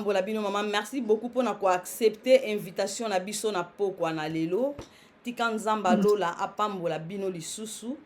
pambola bino maman. Merci beaucoup pour accepter l'invitation na biso na pokwa na lelo. Tika nzamba lola apambola bino lisusu.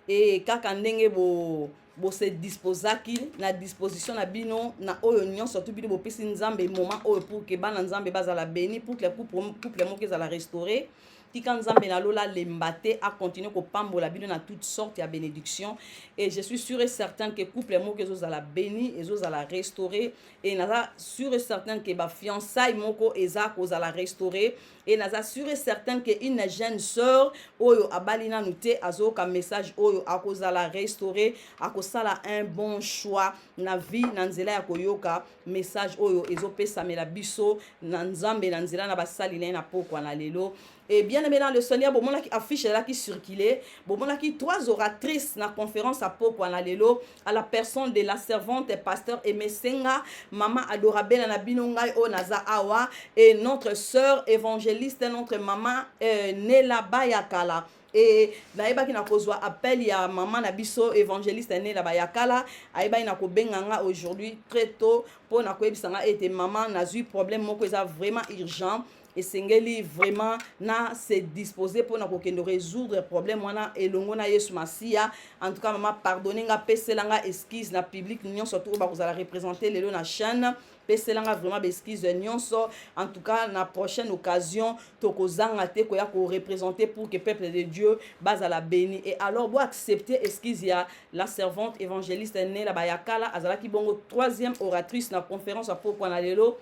Et kaka ndenge bo se disposaki na disposition na bino na oyo nyonso surtout bino bo pesi nzambe moment oyo pour que bana nzambe bazala béni pour que le couple moko ezala restauré. Tika nzambe na lola lembate a continuer ko pambola bino na toutes sortes ya bénédiction et je suis sûr et certain que couple moko ezozala béni ezozala restauré et naza sûr et certain que ba fiançailles moko eza kozala restauré et naza sûr et certain que une jeune sœur oyo abalina nute azoka message oyo akozala restauré akosala un bon choix na vie na nzela ya koyoka message oyo ezopesa mela biso na nzambe na nzela na basali na pokwa na lelo. Et bien aimé dans le Seigneur, bon, qui affiche là qui circulait, bon, qui 3 oratrices dans la conférence à Pokwa na lelo, à la personne de la servante pasteur Aimé Senga, maman adorable na binongai o naza awa, et notre sœur évangéliste, notre maman Nela Bayakala. Et naïba qui n'a kozwa appel ya maman na biso évangéliste Nela Bayakala, aïba ina ko benganga aujourd'hui très tôt pour na ko ebisanga ete maman na eu problème moko eza vraiment urgent. Et sengeli vraiment na se disposer pour na kokendo résoudre problème wana elongo na Yesu Masia. En tout cas maman pardonner nga peselanga excuse na public nion surtout ba kozala représenter lelo na chaîne peselanga vraiment excuse nyonso. En tout cas na prochaine occasion tokozanga te ko ya ko représenter pour que peuple de Dieu bazala béni. Et alors bo accepter excuse ya la servante évangéliste Nela Bayakala azala ki bongo 3e oratrice na conférence à Pokwa na lelo.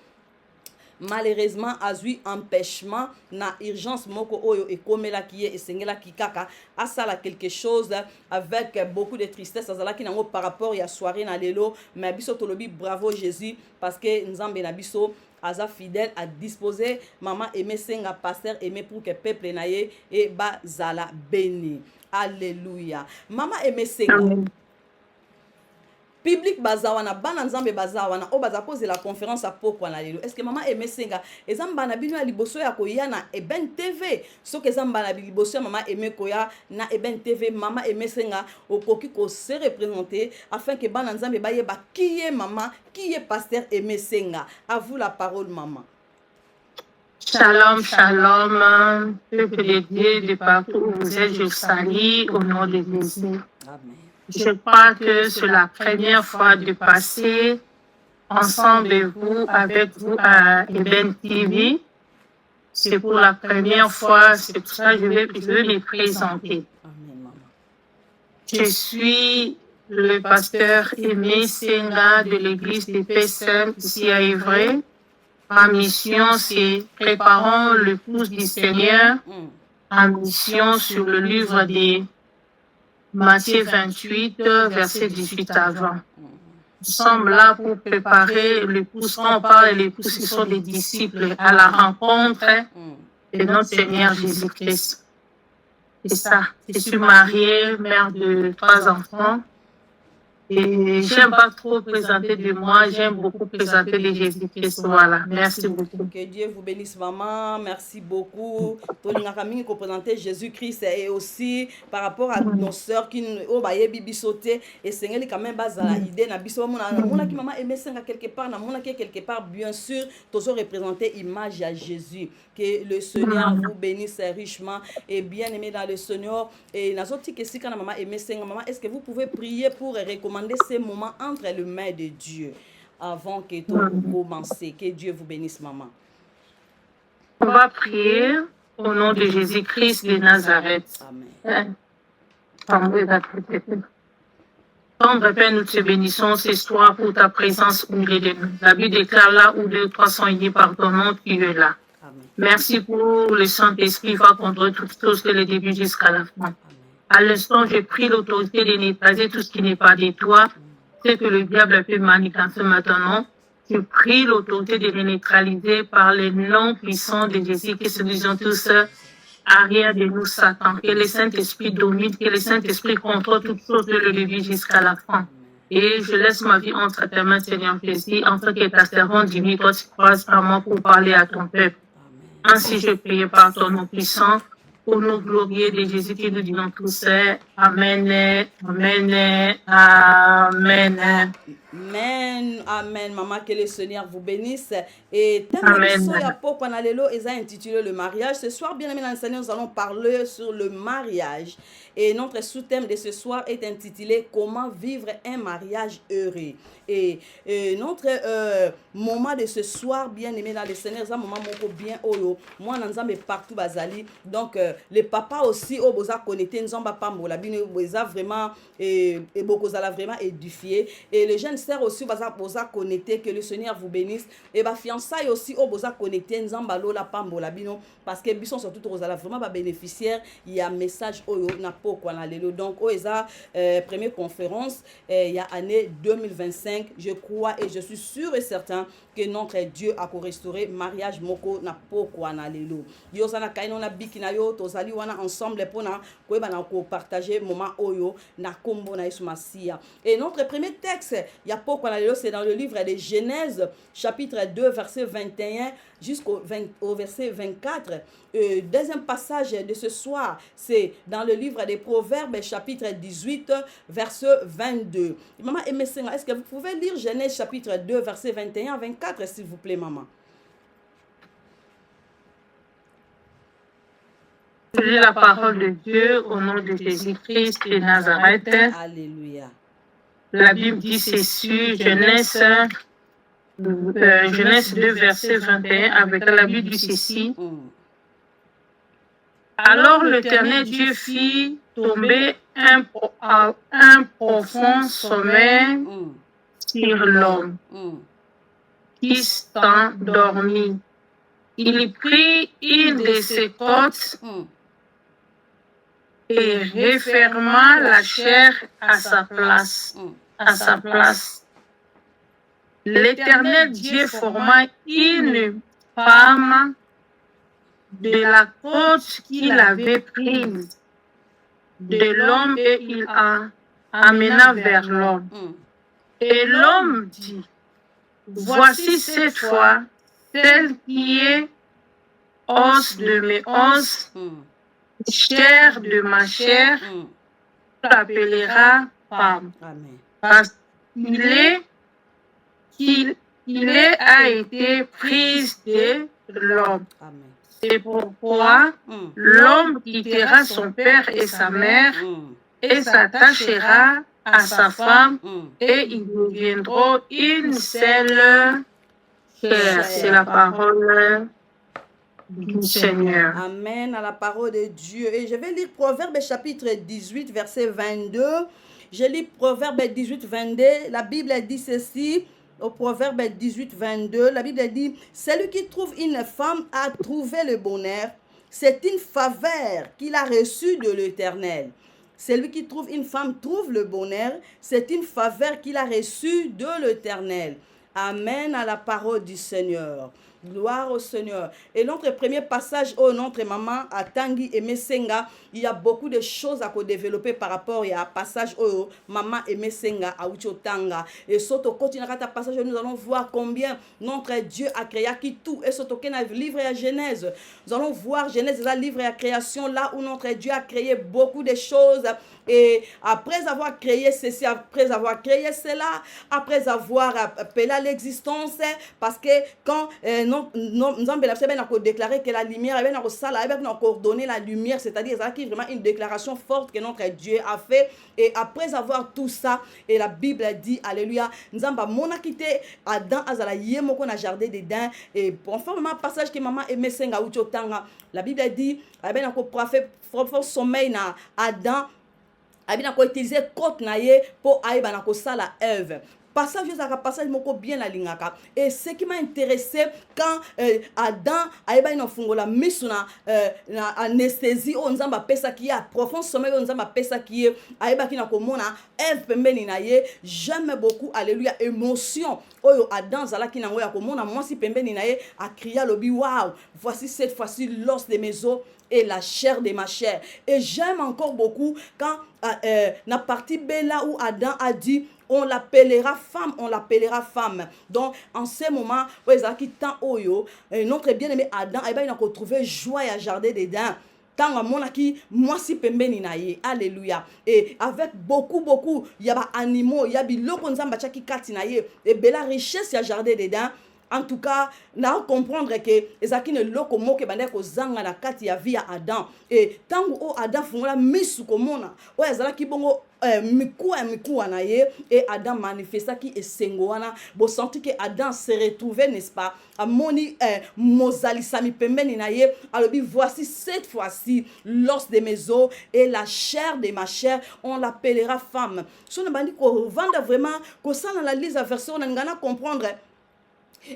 Malheureusement a eu empêchement na urgence moko oyo ekomela kiye esengela kikaka asala quelque chose avec beaucoup de tristesse azala ki nango par rapport ya soirée na lelo mais biso tolobi bravo Jésus parce que nzambe na biso aza fidèle à disposer maman Aimé Senga pasteur Aimé pour que peuple na ye et bazala béni. Alléluia. Maman Aimé Senga public bazawana bana nzambe bazawana o baza poser la conférence à Pokwa na lelo. Est-ce que maman Aimé Senga ezamba na bino ya liboso ya koya na Eben TV so que ezamba na liboso ya maman Aimé koya na Eben TV maman Aimé Senga okoki ko se représenter afin que bana nzambe bayeba qui est maman qui est pasteur Aimé Senga. À vous la parole maman. Shalom, shalom, peuple de Dieu de partout où vous êtes, je vous salue au nom de Jésus. Amen. Je crois que c'est la première fois de passer ensemble avec vous à Eben TV. C'est pour la première fois, c'est pour ça que je vais me présenter. Amen, maman. Je suis le pasteur Aimé Senga de l'église des Paix Saintes ici à Évray. Ma mission, c'est préparons le pouce du Seigneur en mission sur le livre des Matthieu 28, verset 18 à 20. Nous sommes là pour préparer le pouce. Quand on parle des pouces, ce sont des disciples à la rencontre de notre Seigneur Jésus-Christ. C'est ça. Je suis mariée, mère de 3 enfants. Et j'aime pas trop présenter de moi, j'aime beaucoup présenter de Jésus-Christ. Voilà, merci beaucoup. Que Dieu vous bénisse maman, merci beaucoup. Tolingaka mingi ko présenter Jésus-Christ et aussi par rapport à nos sœurs qui au baye bibi sauter et sengeli quand même bazala idée na biso mona ki maman Aimé Senga quelque part na mona ki quelque part bien sûr toujours représenter image à Jésus. Que le Seigneur vous bénisse richement et bien aimé dans le Seigneur. Et dans autre question quand maman Aimé Senga maman, est-ce que vous pouvez prier pour recommander ces moments entre les mains de Dieu avant que tout commence? Que Dieu vous bénisse maman. On va prier au nom de Jésus-Christ de Nazareth. Amen. Tendre Père, nous te bénissons ce soir pour ta présence au milieu de nous. La Bible déclare là où 2 ou 3 sont unis par ton nom, tu es là. Amen. Merci pour le Saint-Esprit va contre toutes choses dès le début jusqu'à la fin. À l'instant, je prie l'autorité de neutraliser tout ce qui n'est pas de toi. C'est que le diable peut manigancer maintenant. Je prie l'autorité de les neutraliser par les noms puissants de Jésus, que se disons tous arrière de nous, Satan. Que le Saint-Esprit domine, que le Saint-Esprit contrôle toutes choses de le début jusqu'à la fin. Et je laisse ma vie entre tes mains, Seigneur Jésus, en tant que ta servante divine, toi tu croises par moi pour parler à ton peuple. Ainsi je prie par ton nom puissant, pour nous glorieux de Jésus qui nous disons tous, Amen, Amen, Amen. Amen, amen. Maman, que le Seigneur vous bénisse. Et Amen. est intitulé le mariage. Ce soir, bien aimé dans le Seigneur, nous allons parler sur le mariage. Et notre sous-thème de ce soir est intitulé Comment vivre un mariage heureux. Et notre moment de ce soir, bien aimé dans le Seigneur, c'est un moment bien oyo. Moi, nous sommes partout bazali. Donc, les papas aussi, au boza connecté, nous sommes pas la bine, vraiment et beaucoup ça vraiment édifié. Et les jeunes sœurs aussi, boza connecté, que le Seigneur vous bénisse. Et bah fiançailles aussi, au boza connecté, nous sommes la pambo la bino, parce que bison surtout aux vraiment pas bénéficiaire. Il y a un message oyo na poko na lelo. Donc, oza première conférence, il y a année 2025. Je crois et je suis sûr et certain que notre Dieu a restauré mariage moko na poko na lelo. Yo sana kaino na biki na yo tozali wana ensemble pour na ko partager moment oyo na kombo na Yesu Masia. Et notre premier texte ya poko na lelo, c'est dans le livre de Genèse chapitre 2 verset 21 jusqu'au verset 24. Deuxième passage de ce soir, c'est dans le livre des Proverbes chapitre 18 verset 22. Maman Emesenga, est-ce que vous pouvez lire Genèse chapitre 2 verset 21 à 24 s'il vous plaît, maman? Je lis la parole de Dieu au nom de Jésus-Christ de Nazareth. Alléluia. La Bible dit ceci, Genèse 2 verset 21, avec la Bible dit ceci. Alors l'Éternel Dieu fit tomber un profond sommeil sur l'homme qui s'endormit. Il prit une de ses côtes et referma la chair à sa place. L'Éternel Dieu forma une femme de la côte qu'il avait prise de l'homme et il la amena vers l'homme. Et l'homme dit, voici cette fois celle qui est os de mes os, chair de ma chair, l'appellera femme. Parce qu'il a été prise de l'homme. C'est pourquoi l'homme quittera son père et sa mère et s'attachera à sa femme et ils deviendront une seule chair. C'est la parole du Seigneur. Amen à la parole de Dieu. Et je vais lire Proverbe chapitre 18 verset 22. Je lis Proverbe 18 22. La Bible dit ceci. Au Proverbe 18, 22, la Bible dit, celui qui trouve une femme a trouvé le bonheur. C'est une faveur qu'il a reçue de l'Éternel. Celui qui trouve une femme trouve le bonheur. C'est une faveur qu'il a reçue de l'Éternel. Amen à la parole du Seigneur. Gloire au Seigneur. Et notre premier passage, notre maman à Tanguy et Mesenga, il y a beaucoup de choses à développer par rapport à passage maman et Mesenga à Uchotanga. Et surtout, continuera ta passage, nous allons voir combien notre Dieu a créé qui tout. Et surtout, qu'il y a un livre à Genèse. Nous allons voir Genèse, la livre à création, là où notre Dieu a créé beaucoup de choses. Et après avoir créé ceci, après avoir créé cela, après avoir appelé à l'existence, parce que quand nous avons déclaré que la lumière, nous avons coordonné la lumière, c'est-à-dire c'est vraiment une déclaration forte que notre Dieu a fait. Et après avoir tout ça, et la Bible dit, alléluia, nous avons quitté Adam, Azala, Yemoko na jardin dedans. Et pour faire un passage que maman aimait Senga Uchotanga, la Bible dit, nous avons fait sommeil na Adam. Abina ko utiliser côte na ye pour aiba na ko sala Ève. Passage passage moko bien la lingaka. Et ce qui m'a intéressé quand Adam aiba ina fungola misuna na anesthésie on nzamba pesa ki a profond sommeil on nzamba pesa ki aiba ki na ko mona Ève pembeni na ye. J'aime beaucoup alléluia émotion oyo Adam zala ki na ngoya ko mona mwasi pembeni na ye a crié lobi waouh voici cette fois-ci l'os de mes os et la chair de ma chair. Et j'aime encore beaucoup quand la partie bella où Adam a dit on l'appellera femme, on l'appellera femme. Donc en ce moment notre bien-aimé Adam il a retrouvé joie et jardin dedans. tant monaki mwasi pembeni na ye. Alléluia. Et avec beaucoup il y a animaux, il y a biloko nzamba chaki kati na ye et bela richesse ya jardin dedans. En tout cas, na comprendre que ezaki ne loko moke bande ko zanga na kati ya vie ya Adam. Et tangu o Adam fungola misu komona o ezalaki bongo mikuwa na ye et Adam manifestaki esengo wana bo senti que Adam se retrouvait, n'est-ce pas, amoni mozalisami pembeni na ye alobi voici cette fois-ci l'os de mes os et la chair de ma chair, on l'appellera femme. So na bandi ko vanda vraiment ko sala la lise version na ngana comprendre.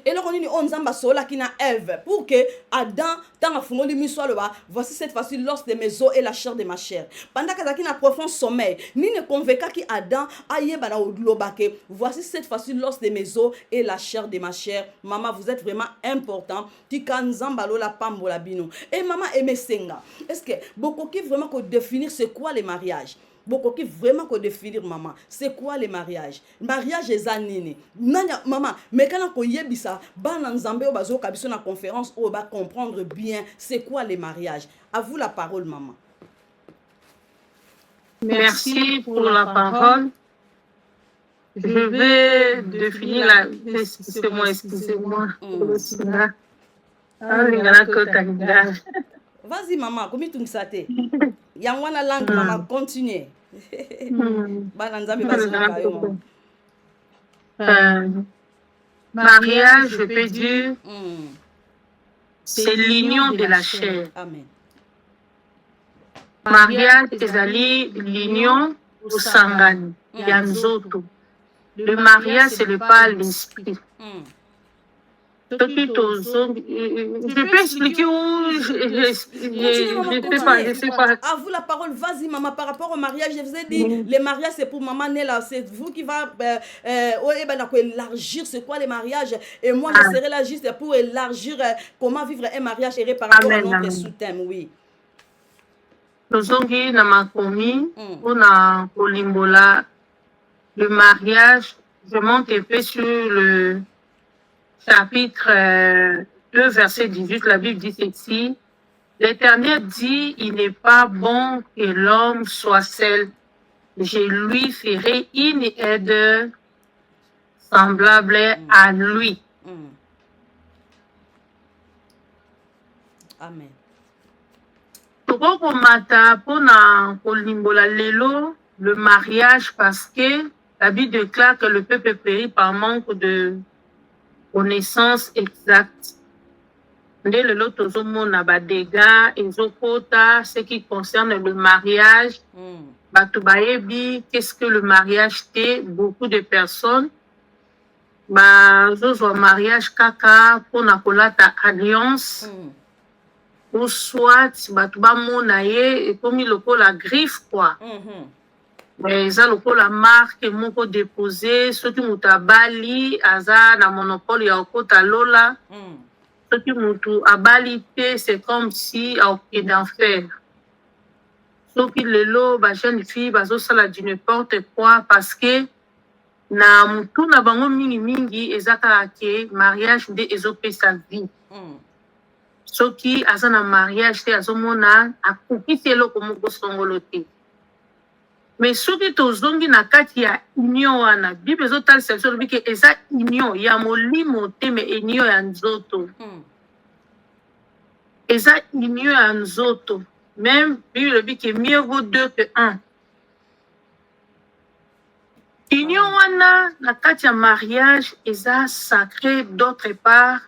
Et là, on dit on zamba sola qui na Ève pour que Adam tant a fungoli miso le ba voici cette fois-ci l'os de mes os et la chair de ma chair. Pendant que zaki na profond sommeil, ni ne convainca qui Adam aye bana odlobake voici cette fois-ci l'os de mes os et la chair de ma chair. Maman, vous êtes vraiment important. Tika nzamba lo la pambola bino. Et maman aime senga. Est-ce que beaucoup qui vraiment ko définir c'est quoi les mariages? Beaucoup qui vraiment ko définir maman c'est quoi le mariage? Mariage ezanini nanya maman mais quand ko yebisa bana nzambe o bazo kabiso na conférence o ba comprendre bien c'est quoi le mariage. À vous la parole maman. Merci pour la parole. Je vais définir la... Excusez-moi. Vas-y maman, comment tu me sates? Yangwana langue maman, continue. Mariage, je peux dire, c'est l'union de la chair. Amen. Mariage ezali l'union au sangani ya nzoto. Le mariage c'est le pas l'esprit. Je peux expliquer où je sais pas. À vous la parole, vas-y maman, par rapport au mariage, je vous ai dit, le mariage c'est pour maman Nella, c'est vous qui va élargir c'est quoi le mariage. Et moi je serai là juste pour élargir comment vivre un mariage et par rapport à notre sous-thème, oui. Tozongi na makomi mpona kolimbola le mariage. Je monte un peu sur le chapitre 2 verset 18. La Bible dit ceci: l'Éternel dit, il n'est pas bon que l'homme soit seul, je lui ferai une aide semblable à lui. Amen. Tokokomata mpona kolimbola lelo le mariage parce que la Bible déclare que le peuple périt par manque de connaissance exacte. Nde lelo tozomona badega ezokota ce qui concerne le mariage. Bato bayebi qu'est-ce que le mariage te? Beaucoup de personnes bazozwa mariage kaka mpona kolata alliance. Ou soit bato bamona ye ekomi lokola griffe quoi. Mais eza lokola marque moko déposé soki mutu abali aza na monopole ya okota lola. Soki mutu abali te c'est comme si aokende enfer. Soki lelo ba jeune fille bazosala du n'importe quoi parce que na mutu na bango mingi eza kaka ke mariage nde ezopesa vie. Soki aza na mariage te azomona akoki te eloko moko songolo te. Mais soki tozongi na kati ya union wana, Bible ezotalisa biso lobi ke eza union ya molimo te me union ya nzoto. Eza union ya nzoto. Même Bible lobi ke mieux vaut 2 que 1. Union wana na kati ya mariage eza sacré d'autre part.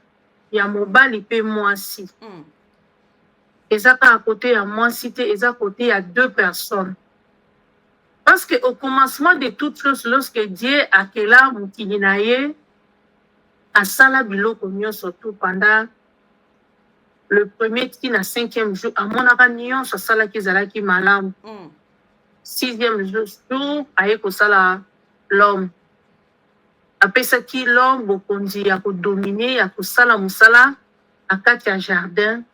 Ya mobali pe mwasi. Eza ka à côté ya mwasi te, eza côté ya 2 personnes. Parce que au commencement de toutes choses, lorsque Dieu a créé mokili na ye, asala biloko nyonso tout pendant le premier qui na 5e jour, amonaka nyonso asalaki ezalaki malamu. 6e jour, aye kosala l'homme. Apesaki l'homme bokonzi ya kodomine ya kosala musala na kati ya jardin.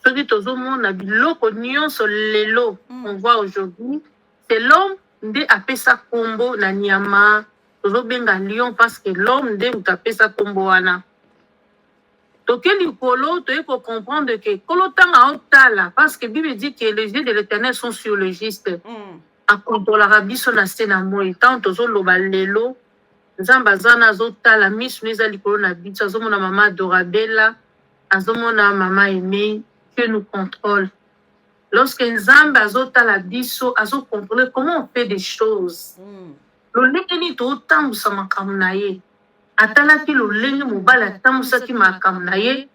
Soki tozomona biloko nyonso lelo on voit aujourd'hui, c'est l'homme nde apesa kombo na nyama tozobenga lion parce que l'homme nde mutu apesa kombo wana. toke likolo toye comprendre que kolo tanga otala parce que Bible dit que les yeux de l'Éternel sont sur le juste akontrolaka biso na se na moi tant tozoloba lelo nzambe aza na azotala miso eza likolo na biso azomona mama Dorabella azomona mama Aimée que nous contrôle lorsque nzambe azotala biso azocontrôler comment on fait des choses lolenge nini totambusa makambo na ye atalaki lolenge mobali atambusaki makambo na ye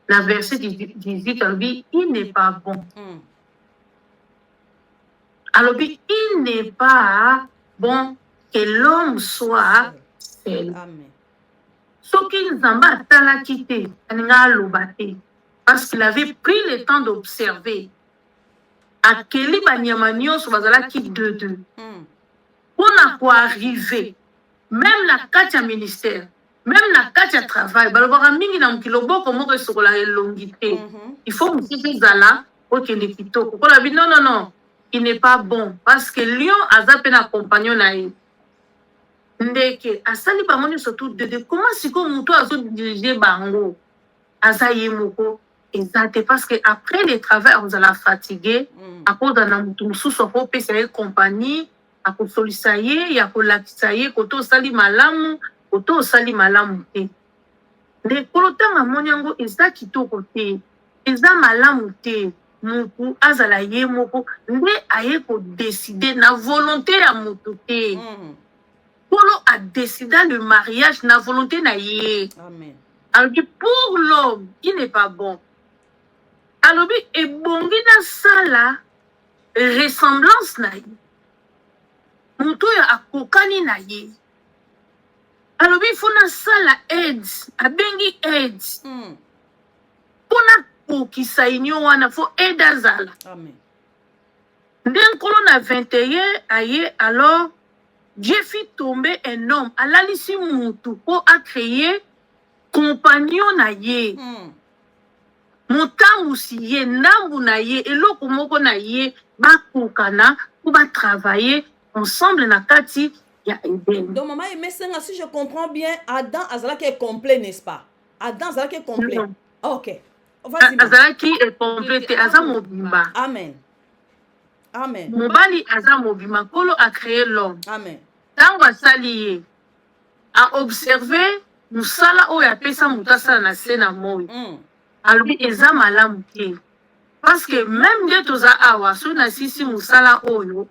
na verset 18 alobi il n'est pas bon alobi il n'est pas bon que l'homme soit seul soki nzambe atalaki te aninga aloba te parce qu'il avait pris le temps d'observer akeli banyama nyonso bazalaki deux mpona koarrive même na kati ya ministère même na kati ya travail balobaka mingi na mokili loboko moko esokola elongi te il faut mosusu ezala okende kitoko kola bi non il n'est pas bon parce que lion aza mpe na compagnon na ye ndeke asali bango nyonso tout dede comment sikoyo moto azodirige bango aza ye moko eza te parce que après le travail ozala fatigué akoza na motu mosusu akopesa ye compagnie akosolisa ye ya kolakisa ye kote osali malamu kote osali malamu te ndekolo ntango amoni yango eza kitoko te eza malamu te motu azala ye moko nde aye kodeside na volonté ya motu te Polo a décidé le mariage na volonté na ye. Amen. Alors pour l'homme, il n'est pas bon. Alors et bongi na sala ressemblance na ye. Muto ya akokani na ye. Alors il faut na sala aide, abengi aide. Pona kokisa inyo wana fo aide azala. Amen. Nden kolo na 21 aye alors Dieu fit tomber un homme, alalisi mutu po a créé compagnon na ye. Motambusi ye, ndambu na ye, eloko moko na ye, bakokana, pou ba travailler ensemble na kati ya Eden. Donc maman Aimée, si je comprends bien, Adam azalaki est complet, n'est-ce pas? Adam azalaki est complet. Non. Ok. Vas-y. Azalaki est complété, aza mobimba. Amen. Amen. Mobali aza mobimba, kolo a créé l'homme. Amen. Tango asali ye, a observé musala oyo apesa mutu asala na se na moi. Alobi eza malamu te. Parce que même nde toza awa so na sisi musala oyo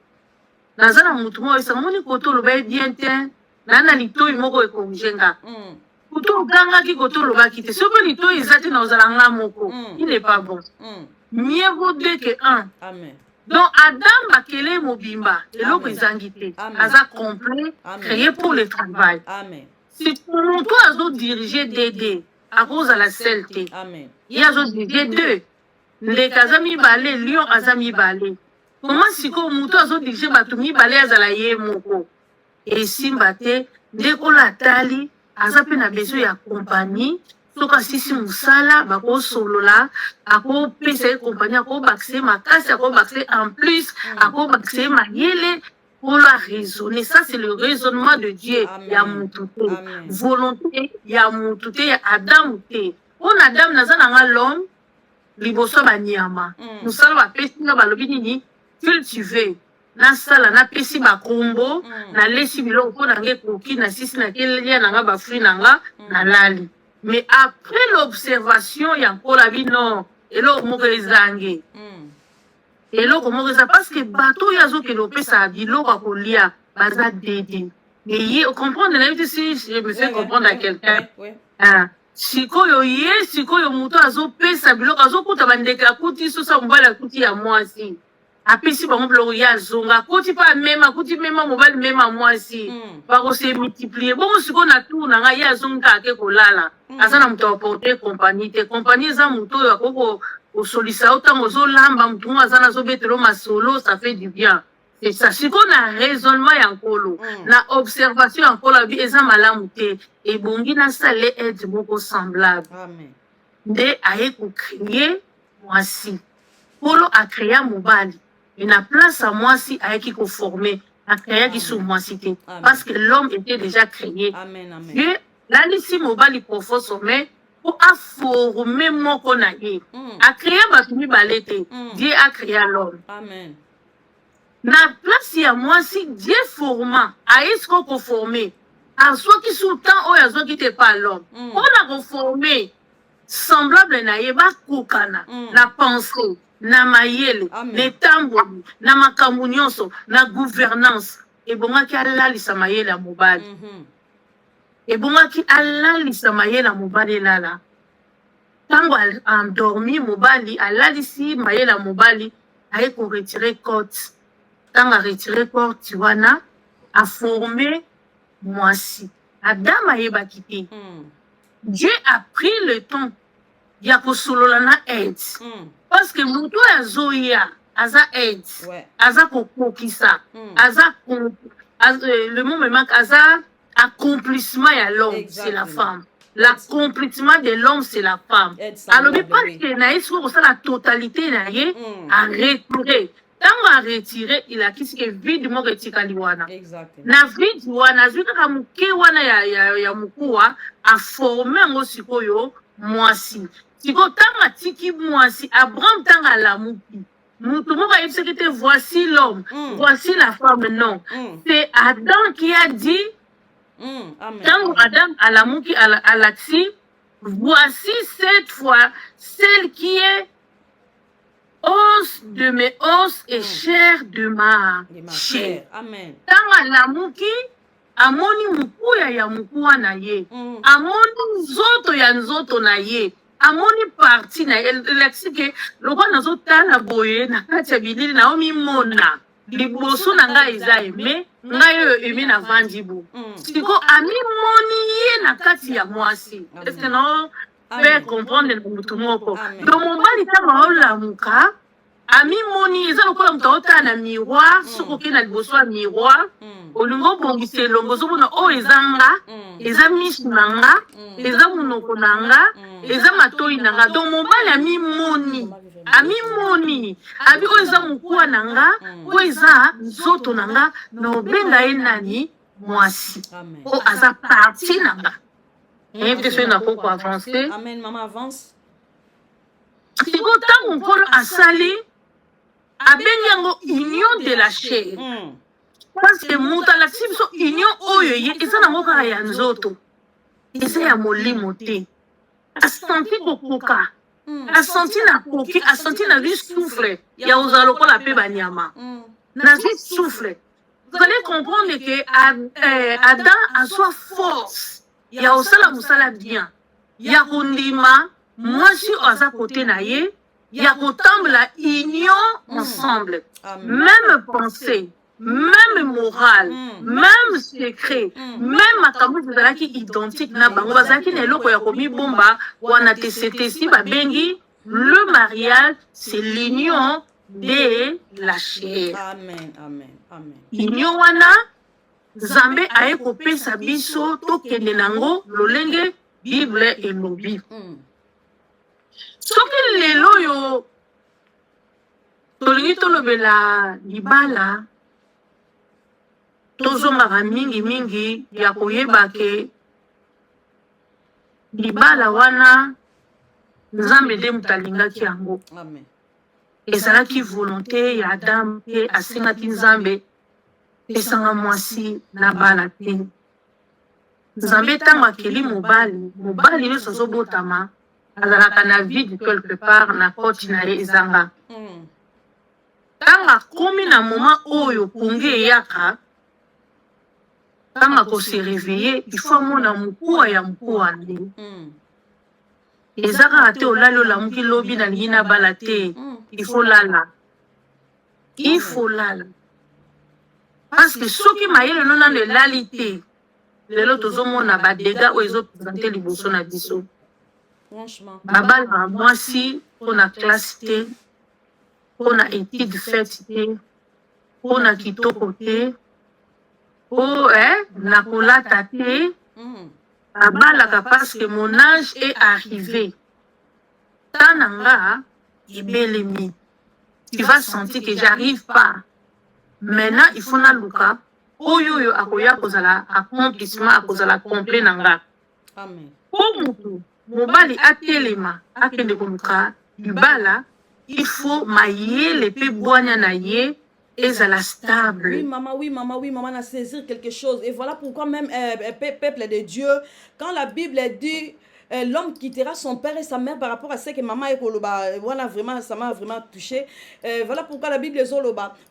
naza na mutu moko esa moni koto loba bien te na litoyi moko ekongenga. Koto gangaki koto lobaki te. Soki litoyi eza te na ozala nga moko. Il n'est pas bon. Mieux vaut deux que un. Amen. Donc Adam bakele mobimba eloko ezangi te. Aza complet, créé pour le travail. Amen. Si pour toi azo diriger Dédé à cause de la selté. Amen. Il y a diriger deux. Les kazami balé, lion azami balé. Comment si ko muto azo diriger batumi balé azala ye moko. Et simbate deko la tali azape na besoin ya compagnie. Soka sisi musala bako solola ako pesa compagnie ako bakse makasi ako bakse en plus ako bakse mayele. Pour la raisonner, ça c'est le raisonnement de Dieu. Ya mutute, volonté, ya mutute, ya Adam te. On Adam nazana l'homme, liboso banyama. Nous salons ba pesi na balobi nini, cultiver. Na sala na pesi ba kombo, na lesi biloko po na nge koki na sisi na kelia na nga ba fruit na nga na lali. Mais après l'observation, ya nkola bi non, elo moko ezange. eloko moko eza parce que bato oyo azokende opesa biloko ya kolia baza dede mais ye comprendre na yebi te si je me fais comprendre à quelqu'un sikoyo ye sikoyo moto azopesa biloko azokuta bandeke akuti sosa mobali akuti ya mwasi apesi bango biloko ye azonga akuti mpe amema akuti mema mobali mema mwasi bakose multiplie bongo sikoyo na tour na ngai ye azongi kaka ke kolala aza na moto aporte compagnie te compagnie eza moto oyo akoko osolisa otango ozolamba mutu ngo aza nazobetela masolo ça fait du bien c'est ça sikoyo na raisonnement ya nkolo na observation ya nkolo abi eza malamu te ebongi nasala aide moko semblable nde aye kocreye mwasi nkolo acréa mobali et na place ya mwasi ayeki koforme acréaki sur mwasi te parce que l'homme était déjà créé Dieu lalisi mobali profond sommet pour former moko na ye. A créé bato mibale te. Dieu a créé l'homme. Amen. Na place ya mwasi Dieu forma, est-ce qu'on former? A soit qui sous temps oyo azo qui te pas l'homme. On a reformé semblable na ye ba kokana, na pensée, na mayele, na tamboli, na makambo nyonso, na gouvernance. Et bongaki alalisa mayele ya mobali. Et bongaki alalisa mayele ya mobali lala. Tango endormi mobali, alalisi mayele ya mobali, aye ko retirer côte. Tango a retiré côte wana, a formé mwasi. Adam ayebaki te. Dieu a pris le temps ya kosolola na aide. Parce que mutu azoya aza aide. Aza kokokisa. Aza le mot me manque, aza accomplissement ya l'homme, c'est la femme. L'accomplissement de l'homme, c'est la femme. Alors, parce que na yesu ça la totalité na ye a retiré. Tango a retiré, il a quitté que vide mo retikali wana. Na vide wana zuka ka muke wana ya mukuwa a formé ngo sikoyo mwasi. Siko tanga tiki mwasi Abraham tanga la muki. Mutu mo ba yebiseke voici l'homme, voici la femme, non. C'est Adam qui a dit tango Adam à la muki à l'axi, voici cette fois celle qui est os de mes os et chair de ma chair. Amen. Tanga la muki amoni mukuya ya mukuwa na ye. Amoni nzoto ya nzoto na ye. Amoni parti na ye. Lexike lokwa nazo tala boye na kati ya bilili na omi mona. Liboso na nga eza eme. Nga yo eme na vandibu. Siko ami moni ye na kati ya mwasi. Est-ce que non? Faire comprendre le mutumoko. Donc mon mari tama ola muka. Ami moni eza lokola mutauta na miroir. Soko ke na liboso ya miroir. Olingo bongise longo zomona o ezanga. Eza misu nanga. Eza munoko nanga. Eza matoi nanga. Donc mon mari ami moni. Ami moni. Abi o eza mukuwa nanga. O eza nzoto nanga. No benga ye nani mwasi. O aza parti nanga. Invité na poko avancer. Amen, maman avance. Si autant on peut asali, abenyango union de la chair. Parce que muta la so union oyo ye eza na moka ya nzoto. Eza ya molimo te. Asanti kokoka. Asanti na koki, asanti na lui souffle. Ya ozalo ko la pe banyama. Na lui souffle. Vous allez comprendre que Adam a soi force. Ya osala musala bien. Ya kondima mwasi aza kote na ye. Ya kotambla union ensemble. Même pensée, même morale, même secret, même makambo zalaki identique na bango bazalaki na eloko ya komi bomba wana tesetesi babengi le mariage, c'est l'union de la chair. Amen, amen, amen. Union wana Nzambe aye kopesa biso tokende nango lolenge Bible elobi. Soki lelo yo tolingi tolobela libala tozongaka mingi ya koyeba ke libala wana Nzambe nde mutu alingaki yango. Ezalaki volonté ya Adam pe asengaki Nzambe pesanga mwasi na bala te. Nzambe tango akeli mobali nyonso azobotama azalaka na vide quelque part na koti na ye ezanga. Tango akomi na moment oyo ponge eyaka, tango akose réveiller, il faut amona mokuwa ya mokuwa na ye. Eza kaka te olali olamuki lobi nalingi na bala te. Il faut lala. Il faut lala. Parce que soki mayele no nano elali te, lelo tozomona badega oyo ezopresente liboso na biso. Babala mwasi mpona classe te, mpona étude faite te, mpona kitoko te, po na kolata te, babalaka parce que mon âge est arrivé. Tananga ebelemi. Tu vas sentir que j'arrive pas. Maintenant, il faut na luka. Oyo akoya kozala accomplissement akozala complet nanga. Amen. Po mutu mobali atelema akende koluka libala, il faut mayele pe bwanya na ye ezala stable. Oui, maman, on a saisir quelque chose. Et voilà pourquoi même, peuple de Dieu, quand la Bible dit l'homme quittera son père et sa mère par rapport à ce que maman et Koloba, voilà, vraiment, ça m'a vraiment touché. Voilà pourquoi la Bible dit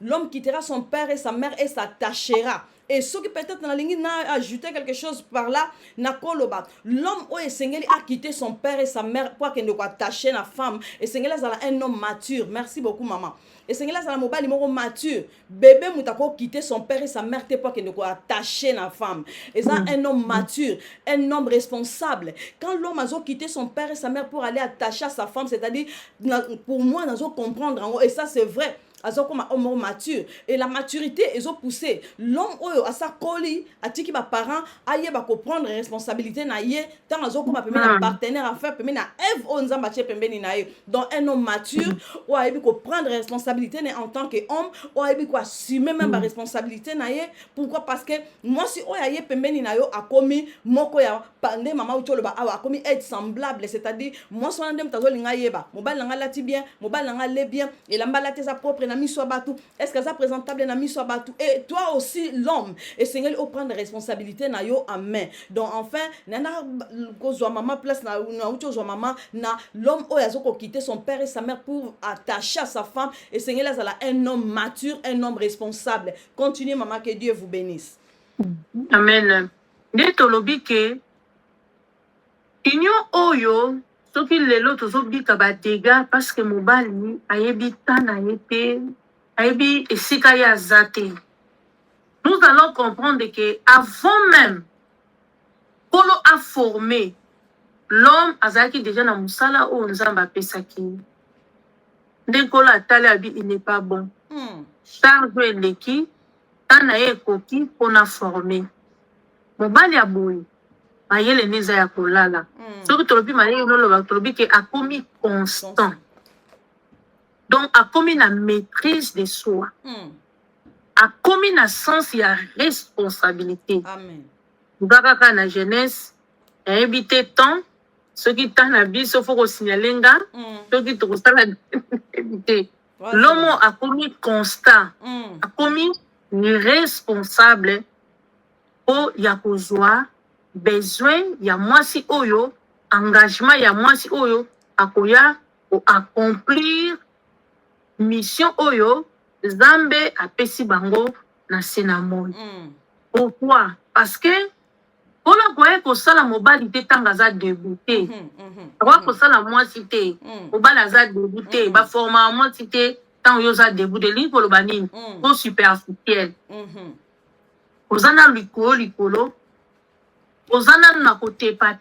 l'homme quittera son père et sa mère et s'attachera. Et ceux qui peut-être dans la ligne n'a ajouté quelque chose par là, n'a koloba. L'homme où Seigneur a quitté son père et sa mère pour qu'il ne soit attaché à la femme. Et Seigneur est un homme mature. Merci beaucoup, maman. Et Seigneur est un mobile numéro mature. Bébé moutako quitté son père et sa mère pour qu'il ne soit attaché à la femme. Et ça, un homme mature, un homme responsable. Quand l'homme a quitté son père et sa mère pour aller attacher à sa femme, c'est-à-dire, pour moi, nous allons comprendre. Et ça, c'est vrai. Comme un homme mature et la maturité ils ont poussé l'homme à sa colis à tiki ba parents aye ba comprendre responsabilité na ye tant azo comme un partenaire à faire pembe na Ève on zamba che pembe ni na ye donc un homme mature ou a ko prendre responsabilité en tant que homme ou a ko assumer même ba responsabilité na ye. Pourquoi? Parce que moi si o ya ye pembe ni na yo a commis moko ya pande mama utolo ba a commis être semblable, c'est-à-dire moi so ndem tazo linga yeba mobile nga lati bien mobile nga le bien et la mbalate sa propre na miso batu, est-ce que ça présentable na miso batu, et toi aussi l'homme et Seigneur au prendre responsabilité na yo en main. Donc enfin nana kozwa maman place na ucho zo maman na l'homme o yazo ko quitter son père et sa mère pour attacher à sa femme et Seigneur là un homme mature, un homme responsable. Continuez maman, que Dieu vous bénisse. Amen. Netolobi ke union oyo soki lelo tozobika ba dégâts parce que mobali ayebi tana yete ayebi esika ya zate. Nous allons comprendre que avant même Polo a formé l'homme azaki déjà na musala o nzamba pesaki. Ndekolo atali abi il n'est pas bon. Charge eleki tana ye koki pona former. Mobali aboyi mayele neza ya kolala. Soki tolobi mayele lolo tolobi ke akomi constant. Donc akomi na maîtrise de soi. Akomi na sens ya responsabilité. Amen. Ngaka na jeunesse éviter temps ceux qui t'en biso faut signaler nga ceux qui te sala éviter. L'homme akomi constant. Akomi responsable o ya kozwa besoin ya mwasi oyo, engagement ya mwasi oyo akoya o accomplir mission oyo Zambe apesi bango na senamon. Pourquoi? Parce que on a quoi que ça la mobile te tanga za débuté. Quoi que ça la mwasi te mobile za débuté ba forma mwasi te tant yo za débuté li ko lo banini ko superficiel. Ozana likolo ozana na kotepa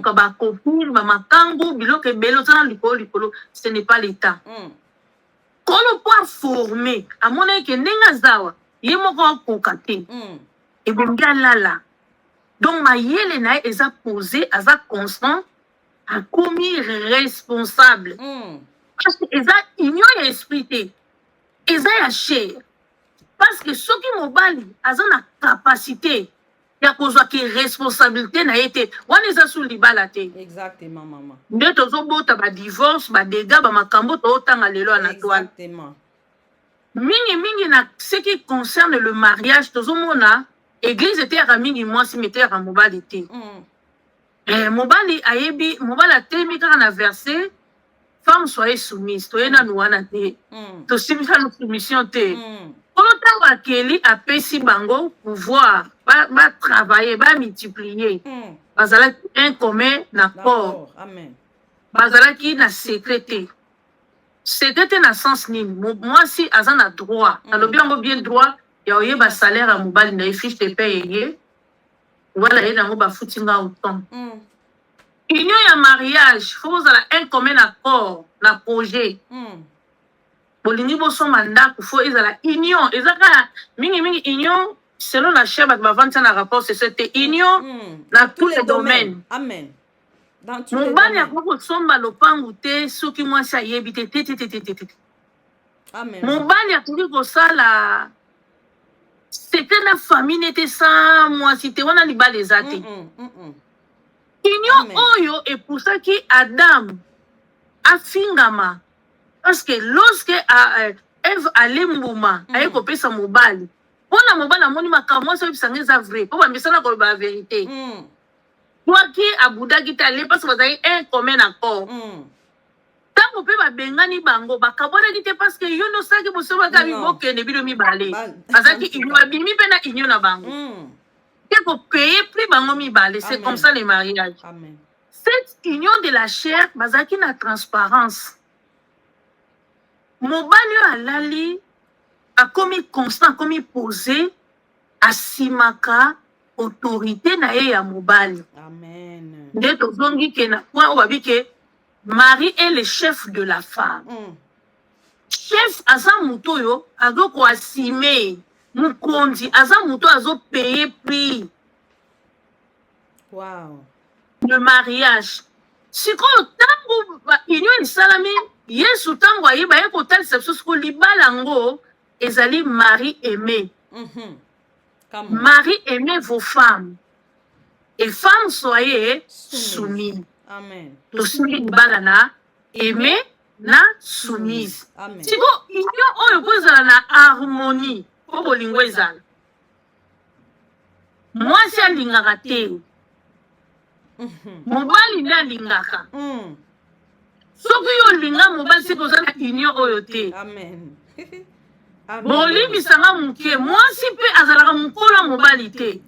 ko ba kopur ba makangu biloke belo ozana likolo ce n'est pas l'état. Kolo po former a mona ke nenga zawa ye moko kokate e bonga lala. Donc mayele na eza posé aza constant a commis responsable. Parce que eza union ya esprit te eza ya chair. Parce que ceux qui mobali aza na capacité ya kozwa ki responsabilité na yete wana eza sous libala te. Exactement maman. Nde tozobota ba divorce ba dégâts ba makambo totanga lelo na toile. Exactement. Mingi na ce qui concerne le mariage tozomona église était à mingi moi si mettait à mobali te. Mobali ayebi mobali atemi kaka na verset femme soyez soumise toyena nuwana te. To simisa na soumission te. Quand Akeli a pesi bango pouvoir, va travailler, va multiplier. Bazala un commun accord. Amen. Bazala qui na sécrété. Sécrété na sens ni. Moi si azan a droit. Alors bien droit, ya oye ba salaire à mobile na fiche de paye. Voilà et na ba foutinga autant. Union ya mariage, faut un commun accord, na projet. Bolini boso mandat faut ezala union ezaka mingi union selon la chef ba vanta na rapport c'est cette union dans tous les domaines. Amen. Dans tous les domaines. Mobali akoko somba lopangu te soki mwasi ayebi te. Amen. Mobali akoki kosala c'était la famille n'était sans mwasi te wana libala ezate. union oyo epusaki Adam afingama parce que lorsque Eve alembuma aye kopesa mobali mpona mobali amoni makambo mwasi oyebisanga eza vrai mpo bamisana koloba ya vérité twaki abudaki te ale parce bazalaki un commun accord ntango mpe babengani bango bakabwanaki te parce que yo nde osalaki bosobo bakabi bokende bino mibale bazalaki union babimi mpe na union na bango te kopeye plus bango mibale c'est comme ça le mariage. Cette union de la chair bazalaki na transparence mobali oyo alali akomi constant akomi posé asimaka autorité na ye ya mobali nde tozongi ke na point oyo babi ke mari est le chef de la femme chef aza moto oyo azokoasime mokonzi aza moto azopeye prix le mariage sikoyo ntango union esalami yesu ntango ayeba ye kotalisa biso sikoyo libala yango ezali mari aimé mari aimez vos femmes et femmes soyez soumises tosimbi libala na aimé na soumise siko union oyo po ezala na harmonie po bolingo ezala mwasi alingaka te mobali nde alingaka soki yo olinga mobali siko oza na union oyo te bolimbisanga moke mwasi mpe azalaka mokola mobali te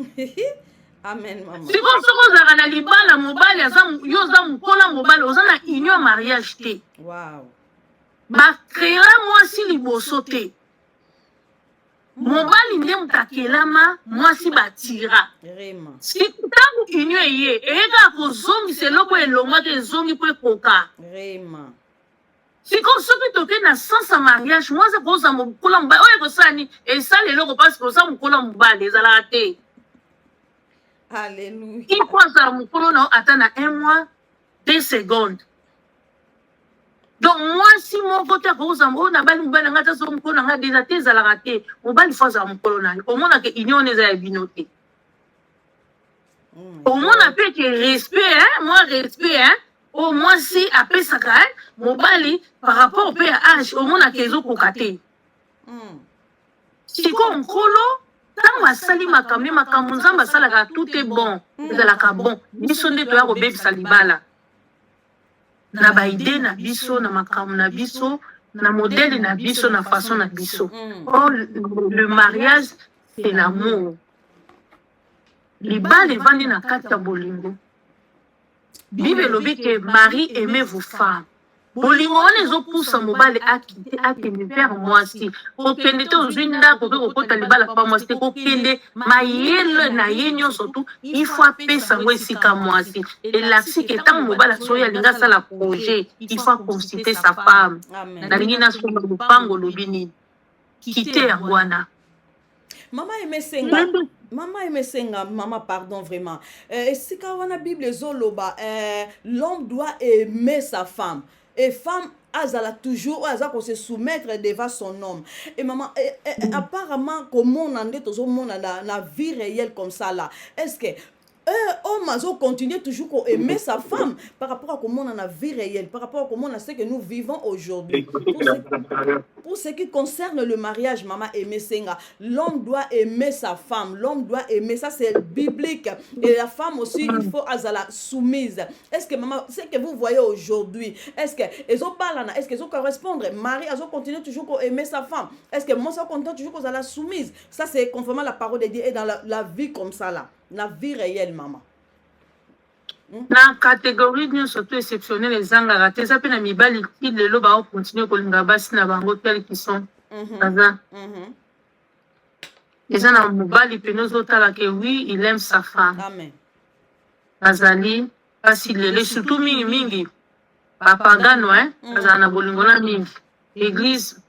siko soki ozalaka na libala mobali yo oza mokola mobali oza na union mariage te bakreela mwasi liboso te mobali nde moto akelama mwasi batira ntango union eye eyekaka kozongisa eloko elongwaki ezongi mpo ekoka siko soki toke na sens ya mariage mwasi akoza mokola mobali oyo ekosala ni esala eloko mpasi koza mokola mobali ezalaka te ipo azala mokolo na yo ata na 1 mois 2 secondes donc mwasi moko te akoza oyo na bali mobali nanga te so mokolo na nga deja te ezalaka te mobali fo azala mokolo na yo omonaka union eza ya bino te omona mpe ke respect moi respect oyo mwasi apesaka mobali par rapport mpe ya age omonaka ezokoka te siko nkolo ntango asali makambo nzambe asalaka tout est bon ezalaka bon biso nde toya kobebisa libala na baide na biso na makambo na biso na modele na biso na façon na biso or le mariage c'est l'amour libala evandi na kati ya bolingo bible elobi ke mari aimez vos femmes bolingo wana ezopusa mobali akende vers mwasi kokende te ozwi ndako mpe kokota libala pa mwasi te kokende mayele na ye nyonso tu ifo apesa yango esika mwasi elakisi ke ntango mobali asoki alingi asala projet ifo aconsulte sa femme nalingi nasomba lopango olobi nini kite yango wana Mama emesenga, maman pardon vraiment. Esika wana Bible ezoloba, l'homme doit aimer sa femme. Et femme azala toujours azako se soumettre devant son homme. Et maman apparemment comment on en est toujours na vie réelle comme ça là. Est-ce que homme azo continuer toujours à aimer sa femme par rapport à comment on a la vie réelle, par rapport à comment on a ce que nous vivons aujourd'hui. Pour ce qui concerne le mariage, maman aimer senga, l'homme doit aimer sa femme, l'homme doit aimer, ça c'est biblique. Et la femme aussi, il faut azala soumise. Est-ce que maman, ce que vous voyez aujourd'hui, est-ce que ils ont parlé, est-ce qu'ils ont correspondre, Marie a continué toujours à aimer sa femme. Est-ce que moi ça continue toujours à la soumise. Ça c'est conformément à la parole de Dieu et dans la vie comme ça là. La vie réelle, maman. Na catégorie nyonso to exceptionnel ezangaka te eza mpe na mibali ti lelo baokontinue kolinga basi na bango tel qui sont baza eza na mobali pene ozotala ke oui il aime sa femme bazali kasi lelo surtout mingi bapagano bazala na bolingo na mingi église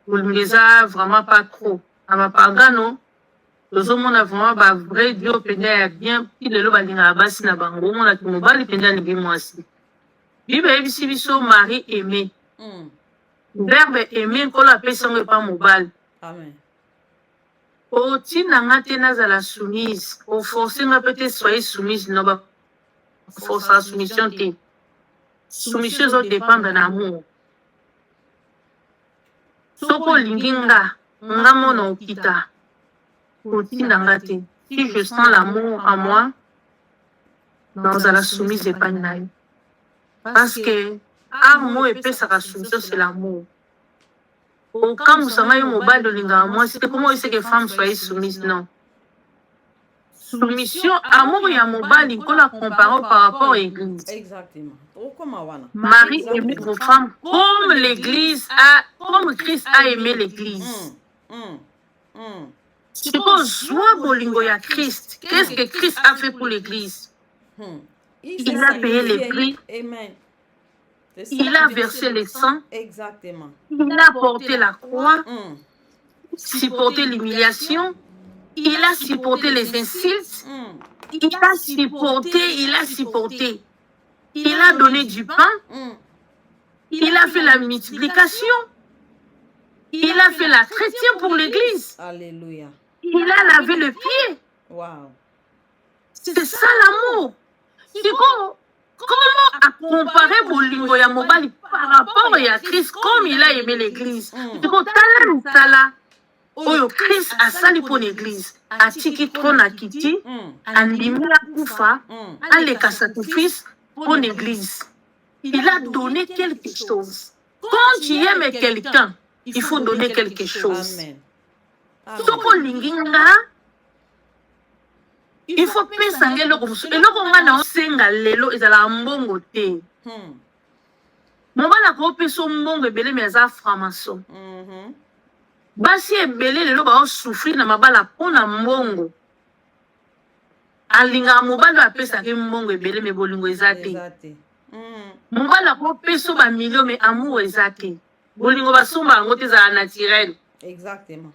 bolingo eza vraiment pas trop na bapagano tozomona vraiment ba vrai Dieu penda ya bien ti lelo balingaka basi na bango omona ki mobali penda alingi mwasi bible eyebisi biso mari aimé verbe aimé nkolo apesi yango epa mobali otinanga te nazala soumise oforce nga mpe te soye soumise no force à soumission. Soumission doit dépendre de l'amour. Soko linginga, nga mona okita. Si je sens l'amour en moi, dans la soumise de Panaï. Parce que amour et paix, ça soumission, c'est l'amour. Quand vous savez mobile de linga moi, c'est comment est-ce que les femmes soient soumises, non. Soumission, amour et mobile, il faut la comparer par rapport à l'église. Exactement. Marie aimait vos femmes comme l'église comme Christ a aimé l'église. C'est pour joie bolingo ya Christ. Qu'est-ce que Christ a fait pour l'église? Il a payé les prix. Amen. Il a versé le sang. Exactement. Il a porté la croix. Supporté l'humiliation. Il a supporté les insultes. Il a supporté. Il a donné du pain. Il a fait la multiplication. Il a fait la chrétienne pour l'église. Alléluia. Il a lavé le pied. Wow. C'est ça l'amour. Comment comparer Bolingo ya Mobali par rapport à Christ comme il a aimé l'église? Oyo Christ a sali pour l'église. A tiki trona kiti. Andimi la koufa. A leka sacrifice pour l'église. Il a donné quelque chose. Quand tu aimes quelqu'un, il faut donner quelque chose. Amen. Soko linginga, il faut penser eloko musu. Eloko nga na osenga lelo ezala mbongo te. Mobala ko peso mbongo ebele me aza franc-maçon. Basi ebele lelo ba souffrir na mabala pona mbongo. Alinga mobala apesa ke mbongo ebele me bolingo ezate. Mobala ko peso ba million me amour ezate. Bolingo basomba ngo te za naturel. Exactement.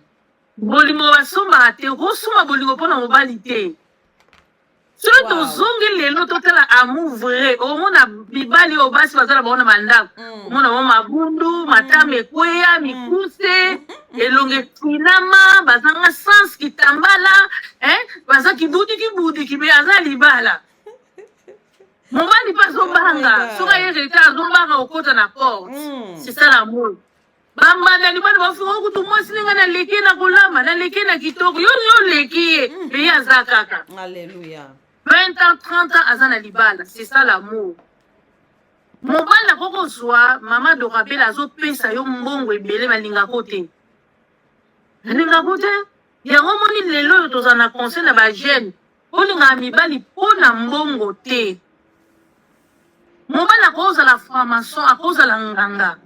Bolingo basomba te rosoma bolingo pona mobali te. Soki tozongi lelo totala amour vrai omona bibali oyo basi bazala baona mandako omona mo mabundu matama ekweya mikuse elonge finama bazanga sans kitambala baza kibudiki me aza libala mobali mpe azobanga soki ayereta azobanga okota na porte. C'est ça l'amour. Bambanda libala bafunga kutu mwasi nenga naleki na kolamba naleki na kitoko yo leki ye me aza kaka. Alléluia. 20 ans, 30 ans, azana libala. C'est ça l'amour. Mobala koko soa, maman de rappel azo pesa yo mbongo ebele malinga kote. Malinga kote? Ya ngomoni lelo yo tozana conseil na ba jeune. Olinga mibali pona mbongo te. Mobala koza la franc-maçon, akoza la nganga.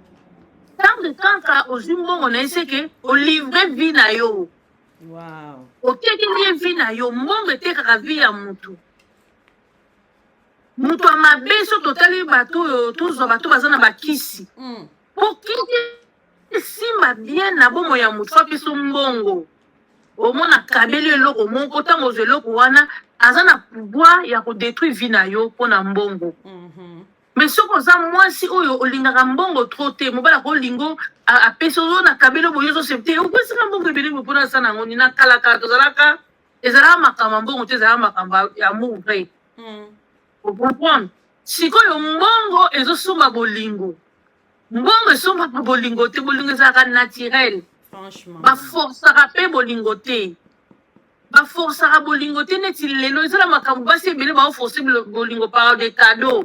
Tant de temps ozu mbongo na eseke, o livre vie na yo. Wow. Oteki nie vie na yo, mbongo etekaka vie ya mutu. Mutu amabe so totali bato tozwa bato bazana bakisi. Po kisi simba bien na bomo ya mutu apeso mbongo. Omona kabeli eloko moko tango zeloko wana azana pouvoir ya ko détruire vie na yo pona mbongo. Mais soko za mwasi oyo olingaka mbongo trop te mobala ko lingo apeso zo na kabelo boyo zo septe okwesi ka mbongo ebele mpona sana ngoni na kala tozalaka ezala makamba mbongo te ezala makamba ya amour vrai. Vous comprenez? Sikoyo mbongo ezosomba bolingo. Mbongo esomba bolingo te bolingo ezalaka naturel. Franchement. Baforçaka pe bolingo te. Baforçaka bolingo te neti lelo ezala makambo basi ebele baoforce bolingo par des cadeaux.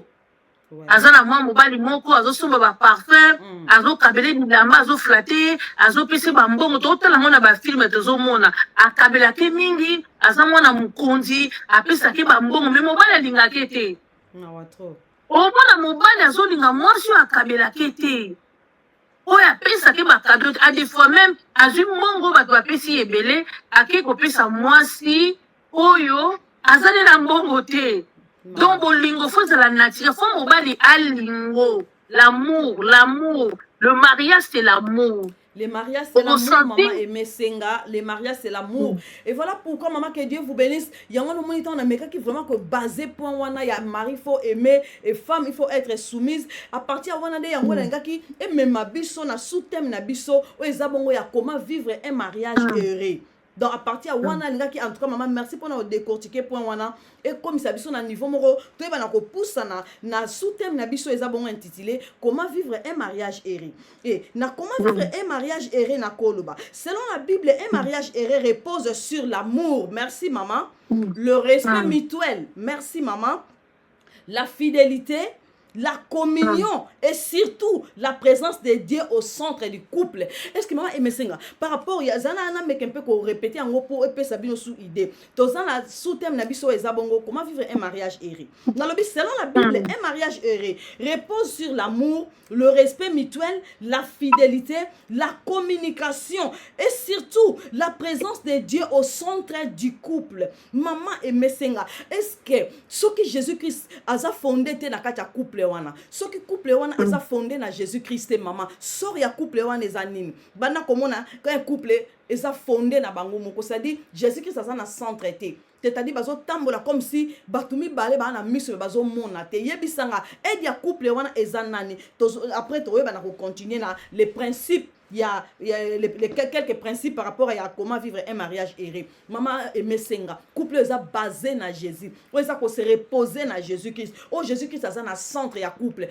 Azana mwa mobali moko azosomba ba parfum azokabele bilamba azoflatte azopesa bambongo totala ngo na bafilme tozomona akabelaki mingi aza mwana mokonzi apesaki bambongo me mobali alingaki te omona mobali azolinga mwasi oyo akabelaki te oyo apesaki bakado a des fois même azwi mbongo bato bapesi ebele ake kopesa mwasi oyo azali na mbongo te. Donc, bolingo, faut de la nature. Faut mobali alingo. L'amour. Le mariage, c'est l'amour. Le mariage, c'est l'amour, maman. Et Messenga, le mariage, c'est l'amour. Et voilà pourquoi, maman, que Dieu vous bénisse. Il y a un moment où on a méca qui vraiment que basé pour wana, il y a mari, il faut aimer, et femme, il faut être soumise. À partir de wana, il y a un gars qui aime ma biso, na sous-thème na biso, où ils abongo ya comment vivre un mariage heureux. donc à partir de wana linga qui en tout cas maman merci pour nous décortiquer point wana et comme ça biso na niveau moko to ba na ko poussa na sous-thème na biso eza bon intitulé comment vivre un mariage erré et na comment vivre un mariage erré na koloba selon la Bible un mariage erré repose sur l'amour merci maman le respect mutuel merci maman la fidélité, la communion et surtout la présence de Dieu au centre du couple. Est-ce que maman aime ça? Par rapport à Zana Anna mais un peu qu'on répétait en gros pour sabino sous idée. Dans un sous-thème nabiso et zabongo comment vivre un mariage erré. Dans le selon la Bible, un mariage erré repose sur l'amour, le respect mutuel, la fidélité, la communication et surtout la présence de Dieu au centre du couple. Maman aime ça. Est-ce que ce que Jésus-Christ a fondé na kata couple wana ce qui couple wana eza fondé na Jésus-Christ maman sort ya couple wana eza nini bana komona quand un couple eza fondé na bango moko c'est-à-dire Jésus-Christ aza na centre te c'est-à-dire bazo tambola comme si batumi bale ba na miso bazo mona te yebisanga et ya couple wana eza nani après to yeba na ko continuer na les principes il y a quelques principes par rapport à comment vivre un mariage erré. Maman aimé senga. Couple est basé na Jésus. On est se reposer na Jésus-Christ. Oh Jésus-Christ ça na centre ya couple.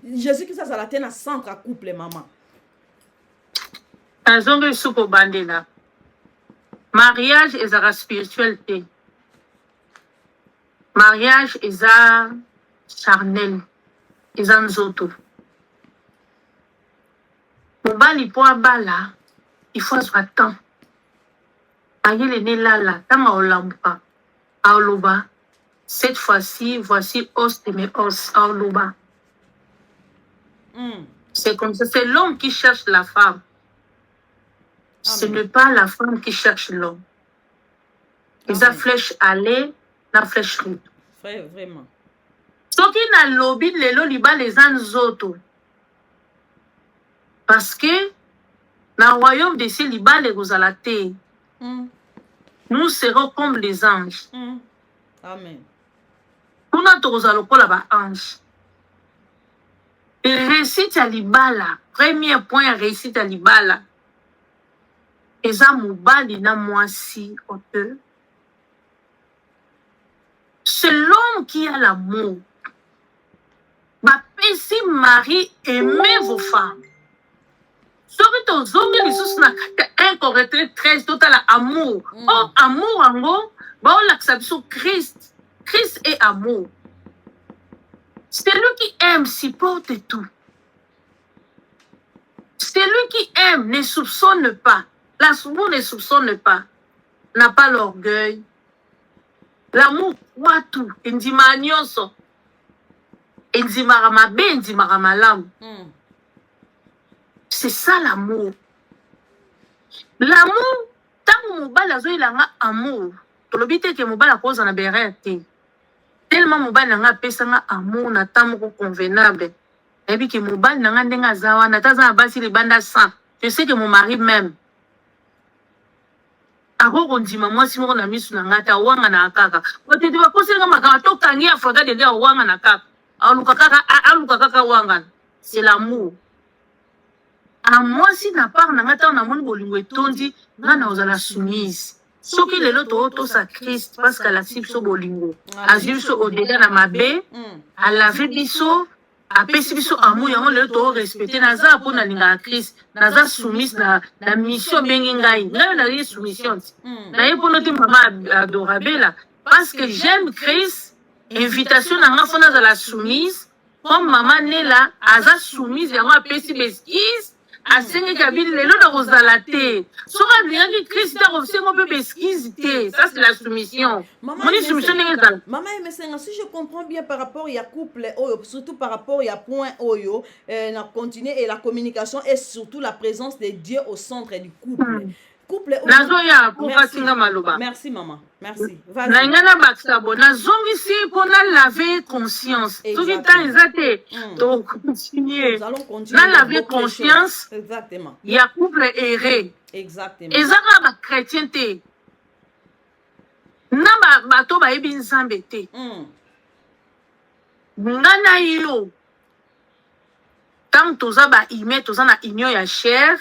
Jésus-Christ ça la tena centre à couple maman. Azonge suko bandela. Mariage est la spiritualité. Mariage est charnel. Est nzoto. Mobali po abala, il faut avoir temps. Ayele ne lala, tanga olambuka. Aoloba. Cette fois-ci, voici os de mes os. Aoloba. C'est comme ça. C'est l'homme qui cherche la femme. Ce n'est pas la femme qui cherche l'homme. Ils ont flèche aller, la flèche retour. Vraiment. Ce qui n'a lobby, les loliba, les anzoto. Parce que dans le royaume des cieux, nous serons comme les anges. Amen. Nous n'avons pas ange. Et réussite à l'ibala. Premier point, réussite à l'ibala. Et ça, moubali na moisi auteur. C'est l'homme qui a l'amour. Si Marie, aimez vos femmes. Soki tozongi lisusu na kati 1 Corinthiens 13 totala amour. Oh amour ango baolakisa biso Christ. Christ est amour. Celui qui aime supporte tout. Celui qui aime ne soupçonne pas. L'amour ne soupçonne pas. N'a pas l'orgueil. L'amour croit tout. Indima nyonso. Indima mabe, indima malamu. C'est ça l'amour. L'amour, tant que mobile a zoé langa amour. To lobite ke mobile a cause na berete. Tellement mobile langa pesa nga amour na tamu convenable. Et puis que mobile nanga ndenga zawa na taza basi le banda 100. Je sais que mon mari même. Ako kondima moi si mo na misu na ngata wanga na kaka. Wote diba kosenga makama to kangi afroga de wanga na kaka. Aluka kaka wanga. C'est l'amour. À moi, si n'a pas na mon bolingo etondi, na ozala soumise. Soki lelo to sa Christ parce qu'à la cible so bolingo. A juste au déjà na mabe, à laver biso, a pesi biso amour yango lelo to respecter naza po na linga Christ, naza soumise na mission bengi ngai. Na ye soumission. Na ye pono te maman adorable parce que j'aime Christ, invitation na nga fona za la soumise, comme maman Nela aza soumise yango a pesi beskise. Asenge kabili lelo na kozala te. Soka bien Christ a refusé mon peu besquise te. Ça c'est la soumission. Maman Emesenga, si je comprends bien par rapport à couple surtout par rapport à point oyo na continuer et la communication et surtout la présence de Dieu au centre du couple. Couple merci maman. Merci. Na ngana baksabo na zongisi pona laver conscience. Tout le temps exacté. Donc continuer. Nous allons continuer. Na laver conscience. Exactement. Il y a couple erré. Exactement. Et ça ba chrétienté. Na bato ba yebi nzambe te. Ngana yo. Tant toza ba ime toza na union ya chair.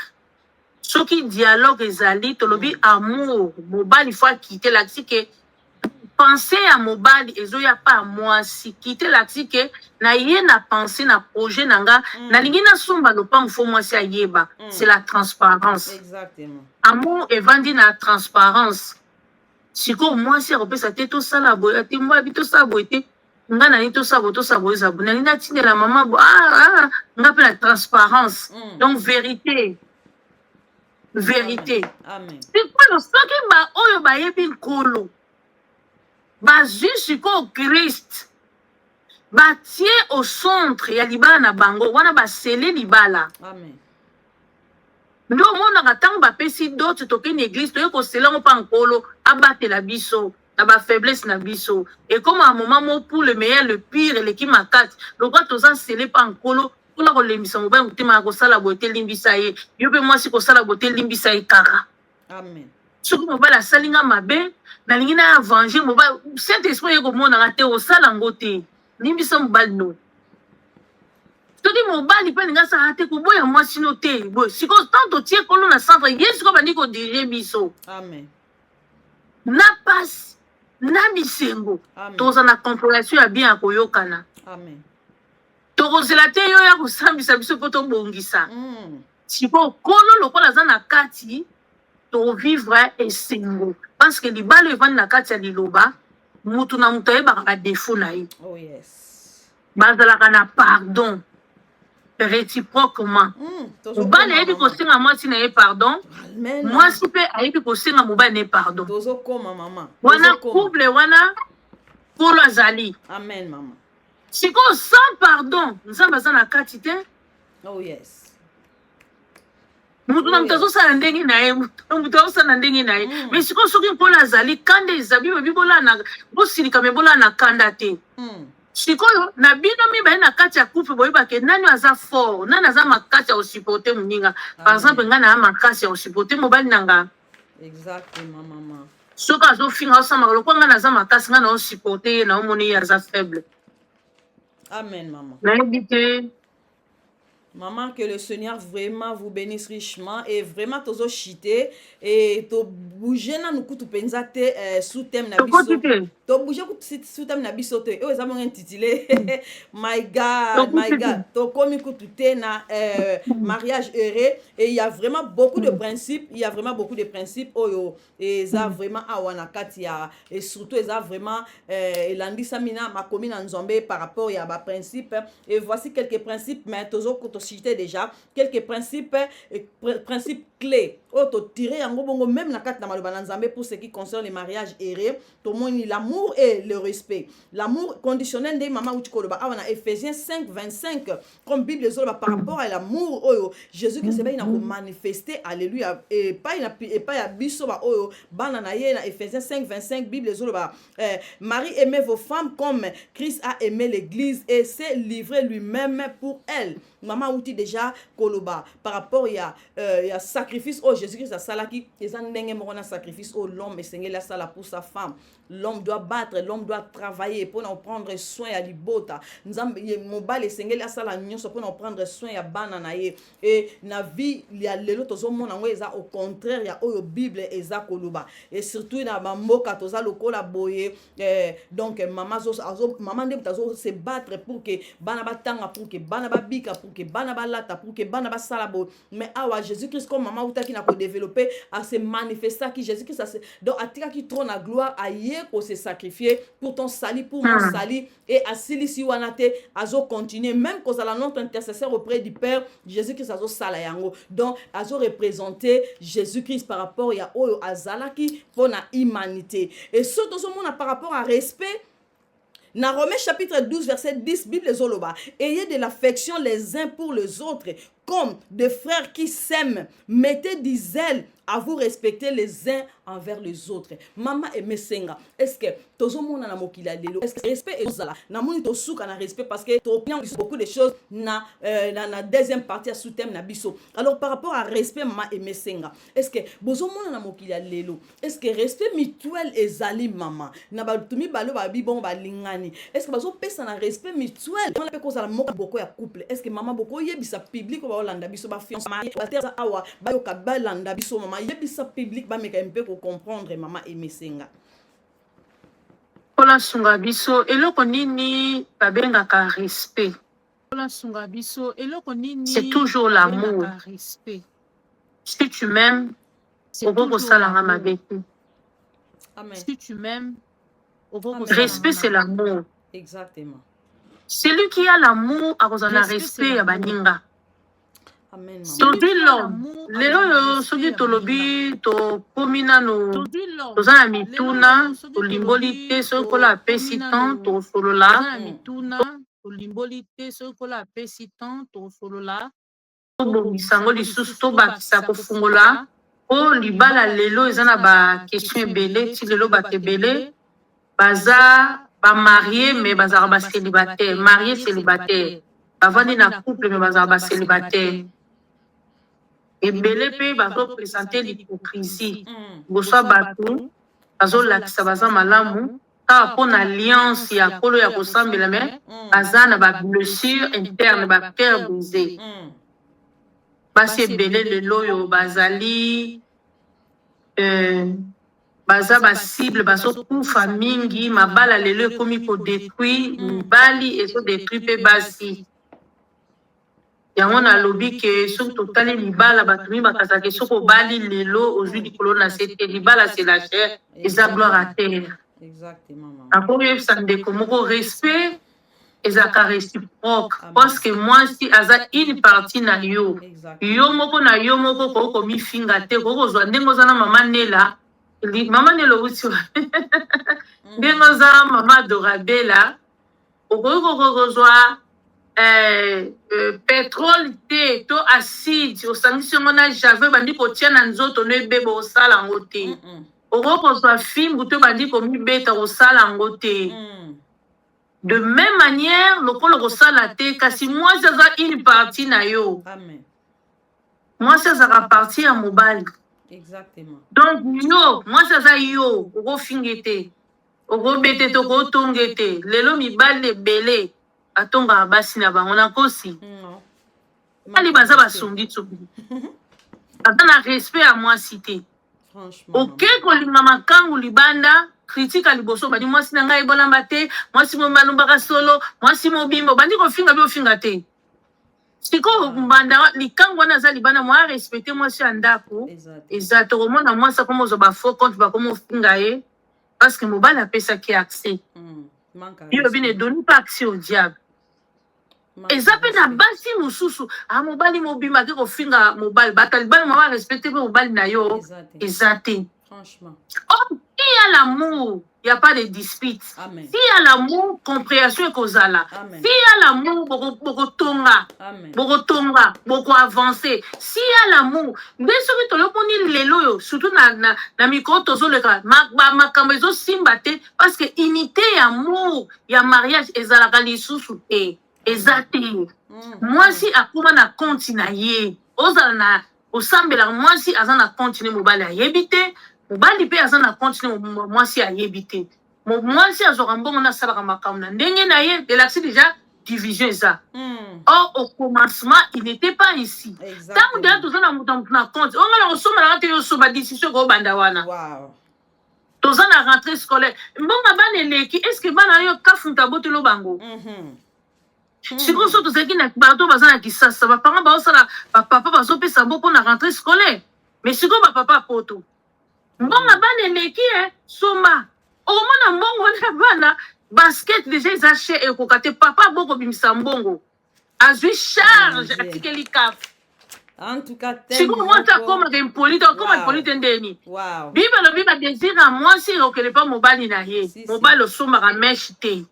soki dialogue ezali tolobi amour mobali faut quitter l'axi que penser à mobali ezoya pa mwasi quitter l'axi que na ye na penser na projet nanga nalingi nasomba lopango fo mwasi ayeba c'est la transparence. Exactement. Amour evandi na transparence. Siko mwasi akopesa te tosala boye ate mwabi tosala boye te nga nani tosala boye eza boye nani natindela mama bo nga mpe la transparence. Donc vérité. Amen. Sikoyo soki oyo bayebi nkolo bazwi sikoyo Christ batie au centre ya libala na bango wana basele libala. Amen. Ndo omonaka ntango bapesi dote tokende église toye koselango mpa nkolo abatela biso na bafaiblesse na biso ekoma un moment mo pour le meilleur le pire eleki makati lokwa toza nsele mpa nkolo mpona kolembisa mobali motema ya kosala boye te limbisa ye yo mpe mwasi kosala boye te limbisa ye kaka. Amen. soki mobali asali nga mabe nalingi na avange mobali saint esprit ye komonaka te osala yango te limbisa mobali no. Soki mobali mpe ninga asala te koboya mwasi no te boye sikoyo tant totie kolo na centre ye sikoyo bandi kodirige biso. Amen. Na pasi na bisengo toza na compréhension ya bien ya koyokana. Amen. tokozela te yo ya kosambisa biso mpo tobongisa. Sikoyo kolo lokola aza na kati tovivre esengo parce que libala evandi na kati ya liloba mutu na mutu ayebaka badefo na ye. Oh yes. bazalaka na pardon réciproquement. Mobali ayebi kosenga mwasi na ye pardon, mwasi mpe ayebi kosenga mobali na ye pardon. Tozokoma mama. Wana couple wana kolo azali. Amen mama. Sikoyo sans pardon nzambe aza na kati te. Oh yes. Mutu na mutu azosala ndenge na ye, mutu azosala ndenge na ye. Mais sikoyo soki nkolo azali kanda ezabi bebi bolana bosilika me bolana kanda te. Sikoyo na bino mibale na kati ya couple boyebake nani aza fort, nani aza makasi ya osupporter moninga. Par exemple nga na makasi ya osupporter mobali nanga. Exactement mama. Soki azofinga osambaka lokola nga naza makasi nga na osupporter ye na omoni ye aza faible. Amen maman. Nayebi te. Maman, que le Seigneur vraiment vous bénisse richement et vraiment tozo chité et to bouger na nuku tu penzate sous thème na biso. To bouger sous thème na biso te. Oh ça m'a intitulé My God. To komi kutu te na mariage heureux et il y a vraiment beaucoup de principes, oyo et ça vraiment awana katia et surtout ça vraiment landisa mina makomi na nzombe par rapport ya ba principes et voici quelques principes mais tozo cité déjà quelques principes clés to tirer yango bongo même na kati na maloba na nzambe pour ce qui concerne les mariages heureux to moni l'amour et le respect. L'amour conditionnel de mama utikoloba awana Ephésiens 5:25 comme Bible zoloba par rapport à l'amour oyo Jésus Christ eba ina ko manifester alléluia et pas ya biso ba oyo bana na ye na Ephésiens 5:25 Bible zoloba Marie aimez vos femmes comme Christ a aimé l'église et s'est livré lui-même pour elle. Maman outil déjà koloba par rapport ya sacrifice au Jésus-Christ a salaki eza ndenge moko na sacrifice au l'homme esengeli asala pour sa femme. L'homme doit battre, l'homme doit travailler pour en prendre soin ya libota. Nzambe mobali esengeli asala nyonso pour en prendre soin ya bana na ye et na vie ya lelo tozo mona ngo eza au contraire ya oyo Bible eza koloba et surtout na bamboka toza lokola boye donc maman ndem tazo se battre pour que bana batanga pour que bana babika pour que bana balata pour que bana basala bo mais awa Jésus-Christ comme maman utaki na ko développer à se manifester qui Jésus-Christ donc atika qui trône à gloire à ye ko se sacrifier pour ton salut pour mon salut et asili si wanate azo continuer même cause à la notre intercesseur auprès du Père Jésus-Christ azo sala yango donc azo représenter Jésus-Christ par rapport ya oyo azalaki pour na humanité et surtout ce monde par rapport à respect. Dans Romains chapitre 12 verset 10 Bible zoloba ayez de l'affection les uns pour les autres comme des frères qui s'aiment mettez du zèle à vous respecter les uns envers les autres. Mama et mesenga est-ce que tozo mona na mokila lelo est-ce que respect et zala na moni to suka na respect parce que to pian beaucoup de choses na deuxième partie à sous-thème na biso. Alors par rapport à respect mama et mesenga est-ce que bozo mona na mokila lelo est-ce que respect mutuel ezali mama na ba tumi balo ba bibon ba lingani est-ce que bazo pesa na respect mutuel on peut cause la moko boko ya couple est-ce que mama boko yebisa public baolanda biso bafiance bateza awa bayoka balanda biso mama yebisa public bameka mpe comprendre mama Emesenga Pola sunga biso eloko nini babengaka respect. Pola sunga biso eloko nini c'est toujours l'amour. Si tu m'aimes, amen. Si tu m'aimes, respect c'est l'amour. Exactement. Celui qui a l'amour a besoin de respect à baninga. Amen. Aujourd'hui l'homme, lelo soki tolobi to komina no tozana mituna to limbolite sokola pesitan to solola mituna to limbolite sokola pesitan to solola bo sango lisusu to bakisa kofungola o libala lelo ezana ba question ebele ti lelo batebele baza ba marié mais baza ba célibataire marié célibataire bavandi na couple mais baza ba célibataire ebele pe bazo présenter l'hypocrisie boswa bato bazolakisa baza malamu kaka mpo na alliance ya kolo ya kosambela me baza na bablessure interne bacœur brisé basi ebele lelo oyo bazali baza basible bazokufa mingi mabala lelo ekomi kodétruire mibali ezodétruire mpe basi yango nalobi ke soki totali libala bato mi bakazaka soki obali lelo ozwi likolo na se te libala c'est la chair eza gloire à terre akoki oyebisa ndeko moko respect ezalaka réciproque parce que mwasi aza une partie na yo yo moko na yo moko koki komifinga te koki kozwa ndenge oza na mama nela mama nela outi ndenge oza mama adorabela okoki kokozwa pétrole te to acide osangisi yango na jave bandi kotia na nzoto no ebeba osala yango te okoki kozwa fimbu to bandi komibeta kosala yango te de même manière lokolo kosala te kasi mwasi aza une partie na yo mwasi azaka partie ya mobali donc yo mwasi aza yo okofinga te okobete te okotonga te lelo mibali ebele atongaka basi na bango na kosi ali baza basungi tsuku aza na respect ya mwasi te oke kolinga makangu libanda critique ya liboso bandi mwasi na ngai ebolamba te mwasi mobalobaka solo mwasi mobimba bandi kofinga mpe ofinga te sikoyo mbanda likangu wana aza libanda mwa respecte mwasi ya ndako eza tokomona mwasi akoma ozwa bafaux compte bakoma ofinga ye parce que mobali apesaki accès yo lobi ne doni pas accès au diable eza mpe na basi mosusu mobali mobimba ake kofinga mobali batalibani mama respecte mpe mobali na yo eza te si ya l'amour y a pas de dispute si ya l'amour compréhension ekozala si ya l'amour bokotonga bokoavance si ya l'amour nde soki toloponi lelo oyo surtout na mikro tozoleka makambo ezosimba te parce que unité ya amour ya mariage ezalaka lisusu te eza te mwasi akoma na konti na ye ozala na osambelaka mwasi aza na konti ne mobali ayebi te mobali mpe aza na konti ne mwasi ayebi te mwasi azwaka mbongo na asalaka makambo na ndenge na ye delasi déjà division eza or au commencement il n'était pas ici ntango deya toza na moto na konti ongana kosombelaka te yosoba décision koobanda wana toza na rentrée scolaire mbongo bana eleki est ce que bana yo kafunta botelo bango sikoyo so tozalaki na bato baza na kisasa baparent baosala bapapa bazopesa mbo mpo na rentrée scolaire mais sikoyo bapapa poto mbongo bana eleki somba okomona mbongo wana bana basket déjà eza che ekoka te papa bokobimisa mbongo azwi charge atikeli kafe sikoyo mwasi akomaka impolite akoma impolite ndeni bible elobi badésir ya mwasi ekokele mpa mobali na ye mobali osombaka meshe te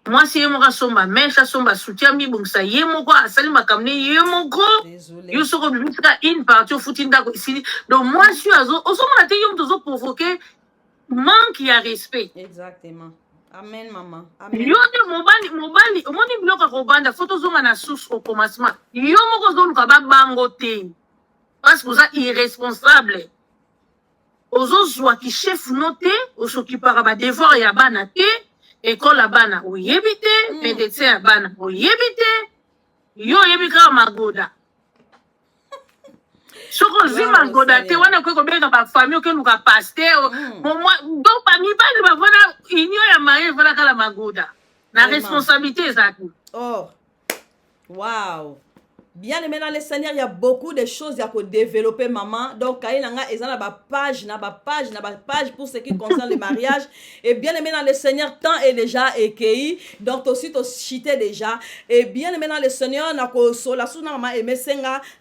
mwasi ye moko asomba meshe asomba soutien mibongisa ye moko asali makambo ne ye moko yo soko bimisika une partie ofuti ndako esili donc mwasi oyo ozomona te yo moto ozoprovoke manque ya respect amen mama yo nde mobali omoni biloko ya kobanda fo tozonga na source au commencement yo moko ozoluka babango te parce que oza irresponsable ozozwaki chef no te osokipaka badevoir ya bana te ekole ya bana oyebi te médecin ya bana oyebi te yo oyebi kaka magoda Soko zima ngoda te wana ko benga ba famille que nous pasteur. Moi donc parmi pas de voilà union ya maye voilà kala magoda. La responsabilité exacte. Oh. Wow. Bien aimé dans le Seigneur, il y a beaucoup de choses à développer, maman. Donc, il y a une page pour ce qui concerne le mariage. Et bien aimé dans le Seigneur, temps est déjà écueilli. Donc, aussi, tu chité déjà. Et bien aimé dans le Seigneur,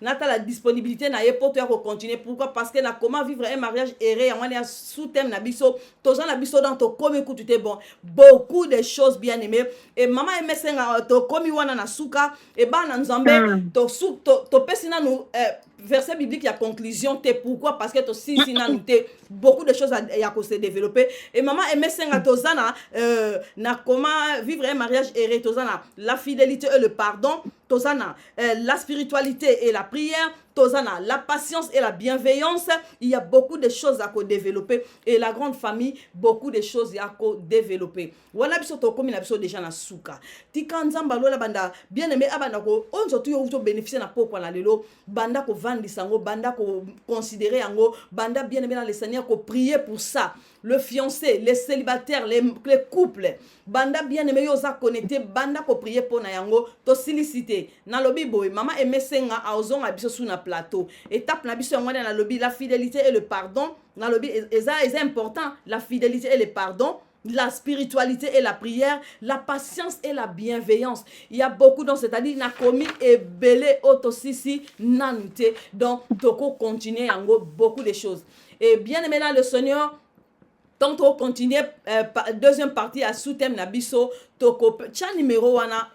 la disponibilité pour continuer. Pourquoi? Parce que comment vivre un mariage erré, on est sous thème nabiso, toza nabiso dans ton comme tu t'es bon. Beaucoup de choses bien aimé. Et maman aimé senga to komi wana na suka et ba na nzambe to pesina nous verset biblique ya conclusion te pourquoi parce que to si na nous te beaucoup de choses à se développer et maman aimé senga tozana na comment vivre un mariage erré tozana la fidélité et le pardon tozana la spiritualité et la prière tozana la patience et la bienveillance. Il y a beaucoup de choses à développer et la grande famille beaucoup de choses à développer. Wana biso to komi na biso déjà na suka tika nzamba lola banda bien aimé abanda ko onzo tu yo bénéficier na poko na lelo banda ko vandi sango banda ko considérer yango banda bien aimé dans le Seigneur ko prier pour ça. Le fiancé, les célibataires, les couples, banda bien aimé yo za connecté banda ko prier pour na yango to solliciter na lobi boy maman aimé senga a ozonga biso sous na plateau étape na biso ngwana na lobi la fidélité et le pardon na lobi est important la fidélité et le pardon. La spiritualité et la prière, la patience et la bienveillance. Il y a beaucoup dans c'est-à-dire na commis et belé autosisi nanute. Donc toko continuer yango beaucoup de choses. Et bien aimé là le Seigneur donc on continue deuxième partie à sous-thème nabiso toko cha numéro wana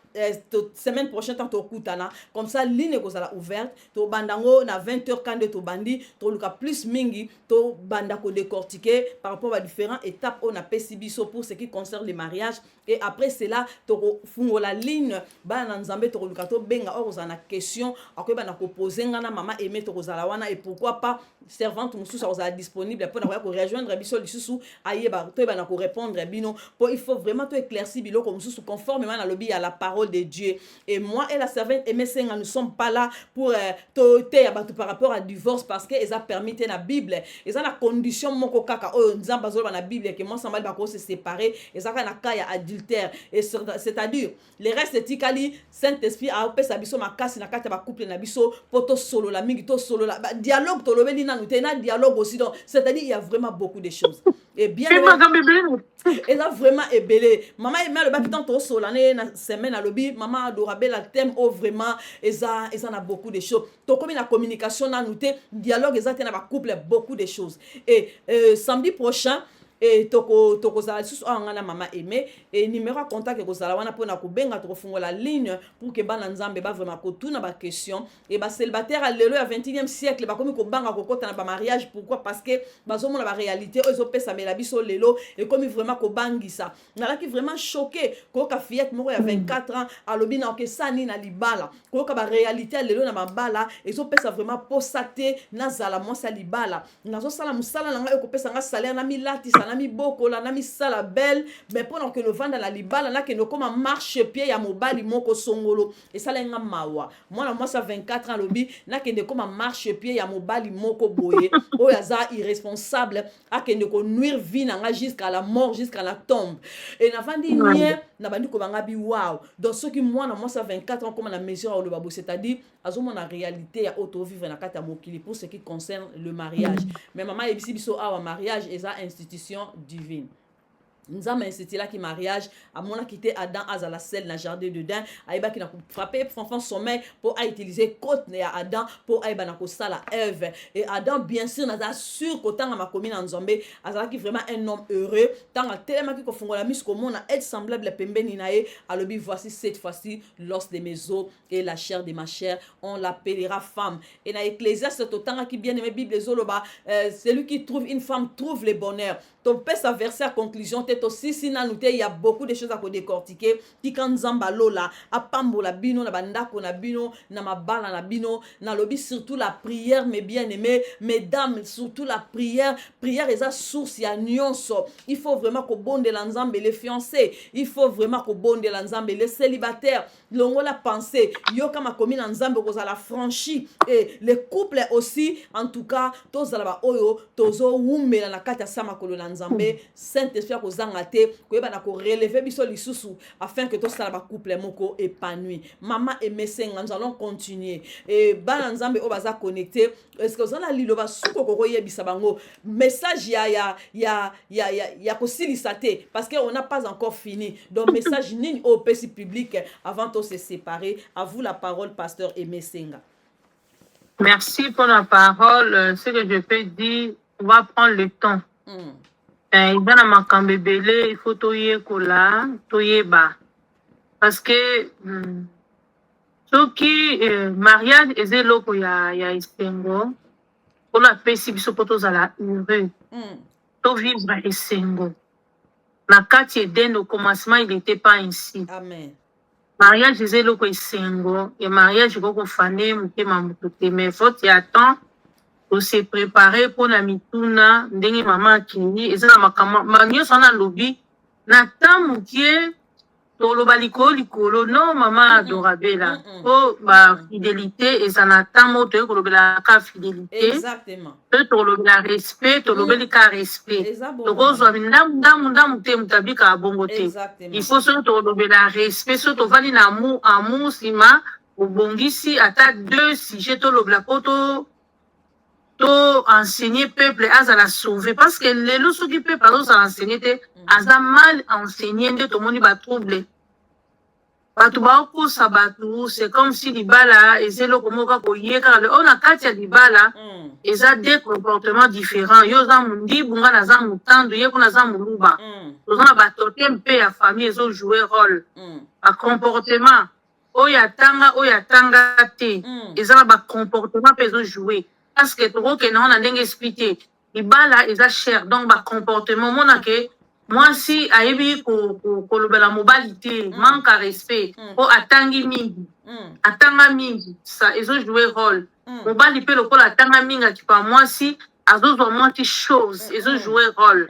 semaine prochaine tant to kutana comme ça ligne ko sala ouverte to bandango na 20h quand de to bandi to luka plus mingi to banda ko décortiquer par rapport à différentes étapes on a pesibiso pour ce qui concerne le mariage et après cela to fungo la ligne bana nzambe to luka to benga or na question akoy bana ko poser ngana maman aimer to sala wana et pourquoi pas servante mususu ça disponible pour na ko rejoindre biso lisusu ayeba to bana ko répondre bino pour il faut vraiment to éclaircir biloko mususu conformément na lobby à la parole de Dieu. Et moi et la servante Emesenga, nous ne sommes pas là pour par rapport à divorce parce que ils ont permis la Bible. Ils ont la condition moko kaka oh nzamba zo na Bible que moi samba ba ko se séparer et ça na kaya adultère et c'est-à-dire les restes tikali Saint-Esprit a opé sa biso makasi na kata ba couple na biso poto solo la mingi to solo la dialogue to lobeli na nous tena dialogue aussi donc c'est-à-dire il y a vraiment beaucoup de choses. Et bien et là vraiment ébélé maman et mère le bâtiment to solo na semaine à lobby maman adorable la thème oh vraiment et ça a beaucoup de choses to comme la communication na nous dialogue exact na ba couple beaucoup de choses et samedi prochain et toko za susu ngana mama aimé et numéro contact ko zala wana pona ko benga to fungo la ligne pour que bana nzambe ba vraiment ko tuna ba question et ba célibataire à lelo à 21e siècle ba comme ko banga ko kota na ba mariage pourquoi parce que bazo mona ba réalité eux opesa mela biso lelo et comme vraiment ko bangisa na qui vraiment choqué ko ka fillette moko ya 24 ans à lobi na ke sani na libala ko ka ba réalité lelo na mabala et opesa vraiment posate na zala mo sa libala na zo sala musala nga ko pesa nga salaire na milati nami boko la nami sala belle mais pendant que le vent dans la libala là que no comme marche pied ya mobali moko songolo et ça lenga mawa moi ça 24 ans lobi na que ne comme marche pied ya mobali moko boye o ya za irresponsable a que ne ko nuire vie na nga jusqu'à la mort jusqu'à la tombe et na vandi nie na bandi ko banga bi wow donc ce qui moi ça 24 ans comme la mesure le babo c'est-à-dire azomo na réalité ya auto vivre na kata mokili pour ce qui concerne le mariage mais maman ebisi biso awa mariage et ça institution divine. Nous avons institué là qui mariage à mon a quitté Adam à la selle dans le jardin de Dan aïba qui n'a frappé enfant sommeil pour utiliser côte à Adam pour aïba na ko sala Ève et Adam bien sûr n'a sûr qu'autant ma commune en Zambé azala qui vraiment un homme heureux tant à tellement qui ko fongola mis comme on a être semblable pembeni nae à lobi voici cette fois-ci l'os de mes os et la chair de ma chair on l'appellera femme et dans Ecclésiaste autant qui bien aimé Bible zoloba celui qui trouve une femme trouve le bonheur ton père sa verset à conclusion aussi si na il y a beaucoup de choses à décortiquer tikan nzamba lola apambola bino na bandako na bino na mabala na bino na lobi surtout la prière mes bien-aimés mesdames surtout la prière est la source ya nyonso il faut vraiment ko bonde la nzambe les fiancés il faut vraiment ko bonde la nzambe les célibataires longola pensée yoka makomi na nzambe kozala franchi et les couples aussi en tout cas tozala ba oyo tozo wumela na kati ya sama kolo na nzambe Saint-Esprit akozanga te koyeba na ko relever biso lisusu afin que tosala ba couple moko épanoui. Maman Emesenga, nous allons continuer et bana nzambe o baza connecté est-ce que ozala liloba suko ko yebisa bango message ya kosilisa te parce que on n'a pas encore fini donc message nini au PC public avant de se séparer. À vous la parole, pasteur Emesenga. Merci pour la parole. Ce que je peux dire, on va prendre le temps. Il va dans ma cambébélé, il faut toyer kola, toyer bas. Parce que ceux qui mariage et zélo ko ya isengo, pour la paix si biso poto zala heureux. To vivre isengo. Na kati eden au commencement il n'était pas ainsi. Amen. Mariage est le isengo et mariage koko fane mutema mututé mais faut y attendre pour se préparer pour la mituna ndenge maman kini ezala makama manyo sana lobi na tamu kie to lo baliko likolo non maman adorabela oh ba fidélité et ça na tamu to ko lobela ka fidélité exactement to lobela respect to lobela ka respect to ko zo ndamu te mutabika bongo te il faut se to lobela respect so to vali na amour sima obongisi ata deux sujets to lobela poto to enseigner peuple azala sauver parce que les lots qui peuple azala enseigner te aza mal enseigner nde to moni ba trouble batu ba ko sabatu c'est comme si libala ezelo komoka ko yeka le on a katia libala eza des comportements différents yo za mundi bunga na za mutando ye kuna za muluba ozana ba totem pe ya famille ezo jouer rôle a comportement oya tanga te eza ba comportement pe ezo jouer parce que trop que non on a ndenge expliqué ibala eza cher donc ba comportement mona que moi si ayebi ko lobela mobilité manque à respect o atangi mingi atanga mingi ça ezo jouer rôle mobali pe lokola atanga mingi ki pa moi si azo zo monti chose ezo jouer rôle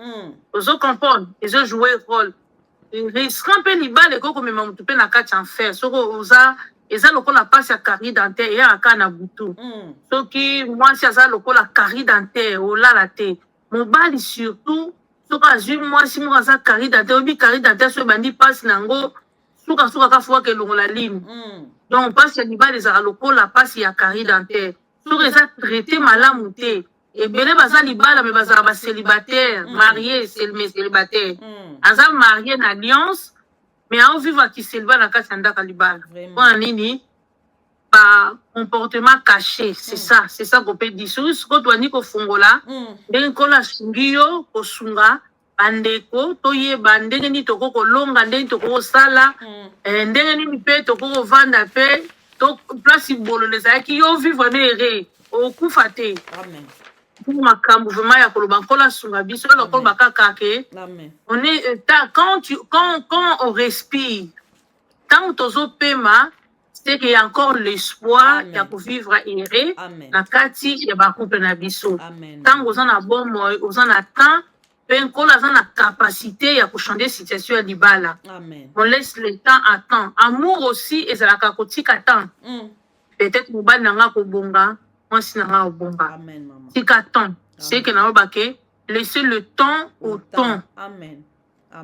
ozo comprendre ezo jouer rôle risquant pe libala ko mema mutu pe na kati en fer soko oza eza lokola passe ya carie dentaire ya aka na butu soki mwasi aza lokola carie dentaire olala te mobali surtout soki azwi mwasi moko aza carie dentaire obi carie dentaire so ebandi passe nango suka ka fuwa ke longola lime donc passe ya libala ezala lokola passe ya carie dentaire soki eza traité malamu te ebele baza libala me bazala bacélibataire marié célibataire aza marié na alliance mais on vivre qui s'élève na kati ndaka libala mpona nini ba comportement caché c'est ça qu'on peut dire sur ce que toi ni ko fungola ndenge kola sungio ko sunga bandeko toyeba ndenge ni toko kolonga ndenge toko sala ndenge ni pe toko vanda pe to place boloneza ki yo vivre nere okufa te amen makambo vraiment ya koloba kola sunga biso lo koloba kaka ke on est quand on respire tant tozo pema c'est qu'il y a encore l'espoir ya ko vivre heureux na kati ya ba couple na biso tant oza na bon moyo oza na temps pe kola oza na capacité ya ko changer situation ya libala on laisse le temps à temps amour aussi ezalaka kotika temps peut-être mobali nanga ko bonga moi si nanga ko bonga tika temps c'est que na obake laisser le temps au temps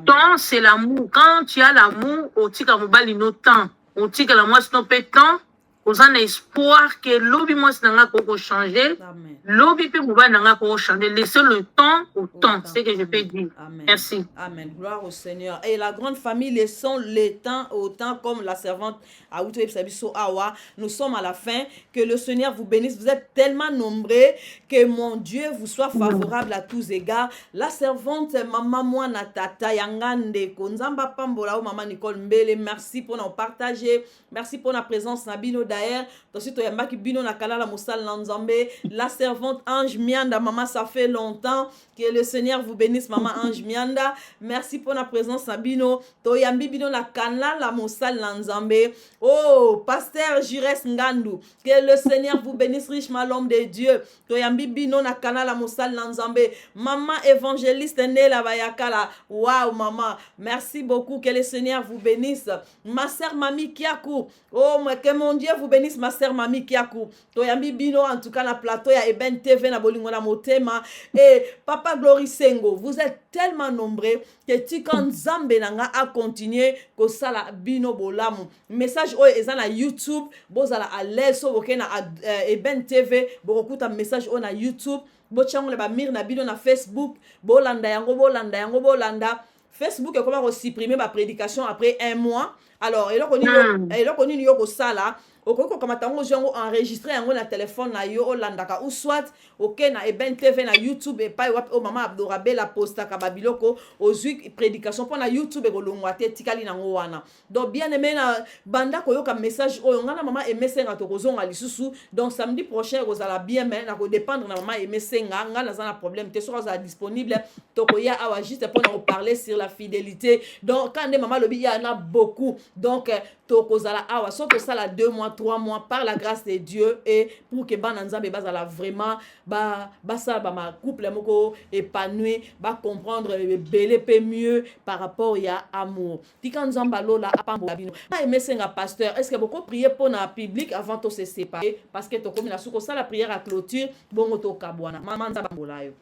temps c'est l'amour quand tu as l'amour au tika mobali no temps au tika la moi sinon peut temps aux un espoir que l'obi moi si nanga ko changer l'obi pe mobali nanga ko changer laisser le temps au temps c'est que je peux dire merci amen gloire au Seigneur et la grande famille laissons le temps au temps comme la servante à Outoye Sabiso Awa nous sommes à la fin que le Seigneur vous bénisse vous êtes tellement nombreux que mon Dieu vous soit favorable à tous égards la servante maman moi na tata yangande konzamba pambola ou maman Nicole Mbele merci pour nous partager merci pour la présence Nabino d'ailleurs tosi toyambaki bino na kala la mosala na nzambe. La servante Ange Mianda, maman, ça fait longtemps. Que le Seigneur vous bénisse, maman Ange Mianda. Merci pour la présence à bino. Toyambi bino na kala la mosala na nzambe. Oh, pasteur Jires Ngandu, que le Seigneur vous bénisse richement, l'homme de Dieu. Toyambi bino na kala la mosala na nzambe. Maman évangéliste Nela Bayakala. Waouh, maman. Merci beaucoup. Que le Seigneur vous bénisse. Ma sœur Mami Kiakou. Oh, que mon Dieu vous bénisse, ma sœur Mami Kiakou. Toyambi bino, en tout cas, na plateau, ya Eben TV, na bolingo na motema. Et Papa Glory Sengo, vous êtes tellement nombreux que Tikan Zambe nanga a continué ko sala bino bolamu. Message o eza na YouTube, bozala à l'aise so boke na Eben TV, bokuta message o na YouTube, bochango le ba mir na bino na Facebook, bolanda bolanda. Facebook est comment supprimer ma prédication après 1 mois. Alors, et là on y yo ko sala. Okoko kamatango jongo enregistrer yango na téléphone na yo olandaka ou soit OK na Eben TV na YouTube et pas wapi o mama Abdorabe la posta ka babiloko ozui prédication pour na YouTube e kolongwa te tikali nango wana. Donc bien aimé na banda koyoka message oyo ngana mama emesenga to kozonga lisusu. Donc samedi prochain kozala bien mais na ko dépendre na mama emesenga ngana za na problème te sera disponible to koya awa juste pour nous parler sur la fidélité. Donc quand des mama lobi il y en a beaucoup. Donc to kozala awa so to sala 2 mois 3 mois par la grâce de Dieu et pour que bananzambe bazala vraiment ça ma couple moko épanoui va comprendre belé peu mieux par rapport ya amour tika nzamba lola apambo bino na emesenga pasteur est-ce que beaucoup prier pour na public avant de se séparer parce que to comme na suko ça la prière à clôture bongo to kabwana maman nzamba mbolayo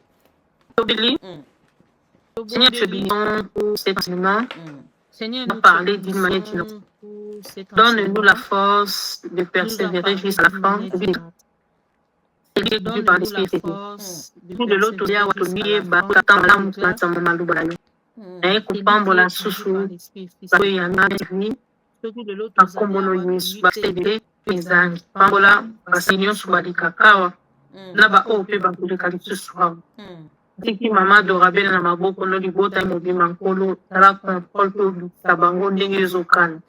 Seigneur, te bénissons pour cet enseignement. Seigneur, nous parler d'une manière innocente. Donne-nous la force de persévérer jusqu'à la fin. Donne-nous la force de l'autre dia watunie bakata malamu kwanza mamalubalayo. Na kupambola susu kwa yanani akombono Yesu basebele mezangi. Pambola basinyo subadikakawa. Na ba ope bakuleka lisusu hawo. Tiki mama Dorabel na maboko no libota mobima nkolo tala kontrol tabango ndenge ezokana.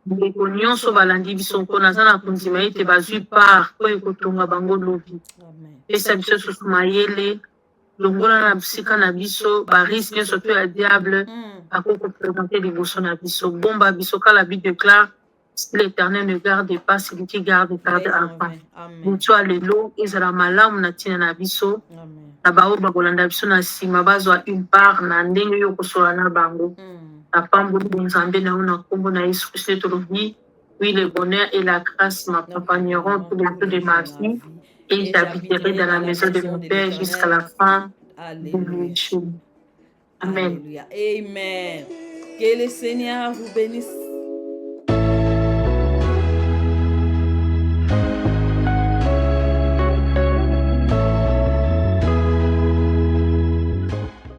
Ndeko nyonso balandi biso mpona za na kondima ete bazwi part po ekotonga bango lobi. Pesa biso susu mayele longola na bisika na biso barisque nyonso to ya diable akokoprésente liboso na biso. Bomba biso kala Bible déclare l'Éternel ne garde pas celui qui garde enfant. Mutu alelo ezala malamu na tina na biso. Na bao bakolanda biso na sima bazwa une part na ndenge yo kosola na bango. La femme de Nzambe na una kombo na Yesu Christ tolobi. Oui, le bonheur et la grâce m'accompagneront tout le long de ma vie et j'habiterai dans la maison de mon Père jusqu'à la fin de mes jours. Amen. Alléluia. Amen. Que le Seigneur vous bénisse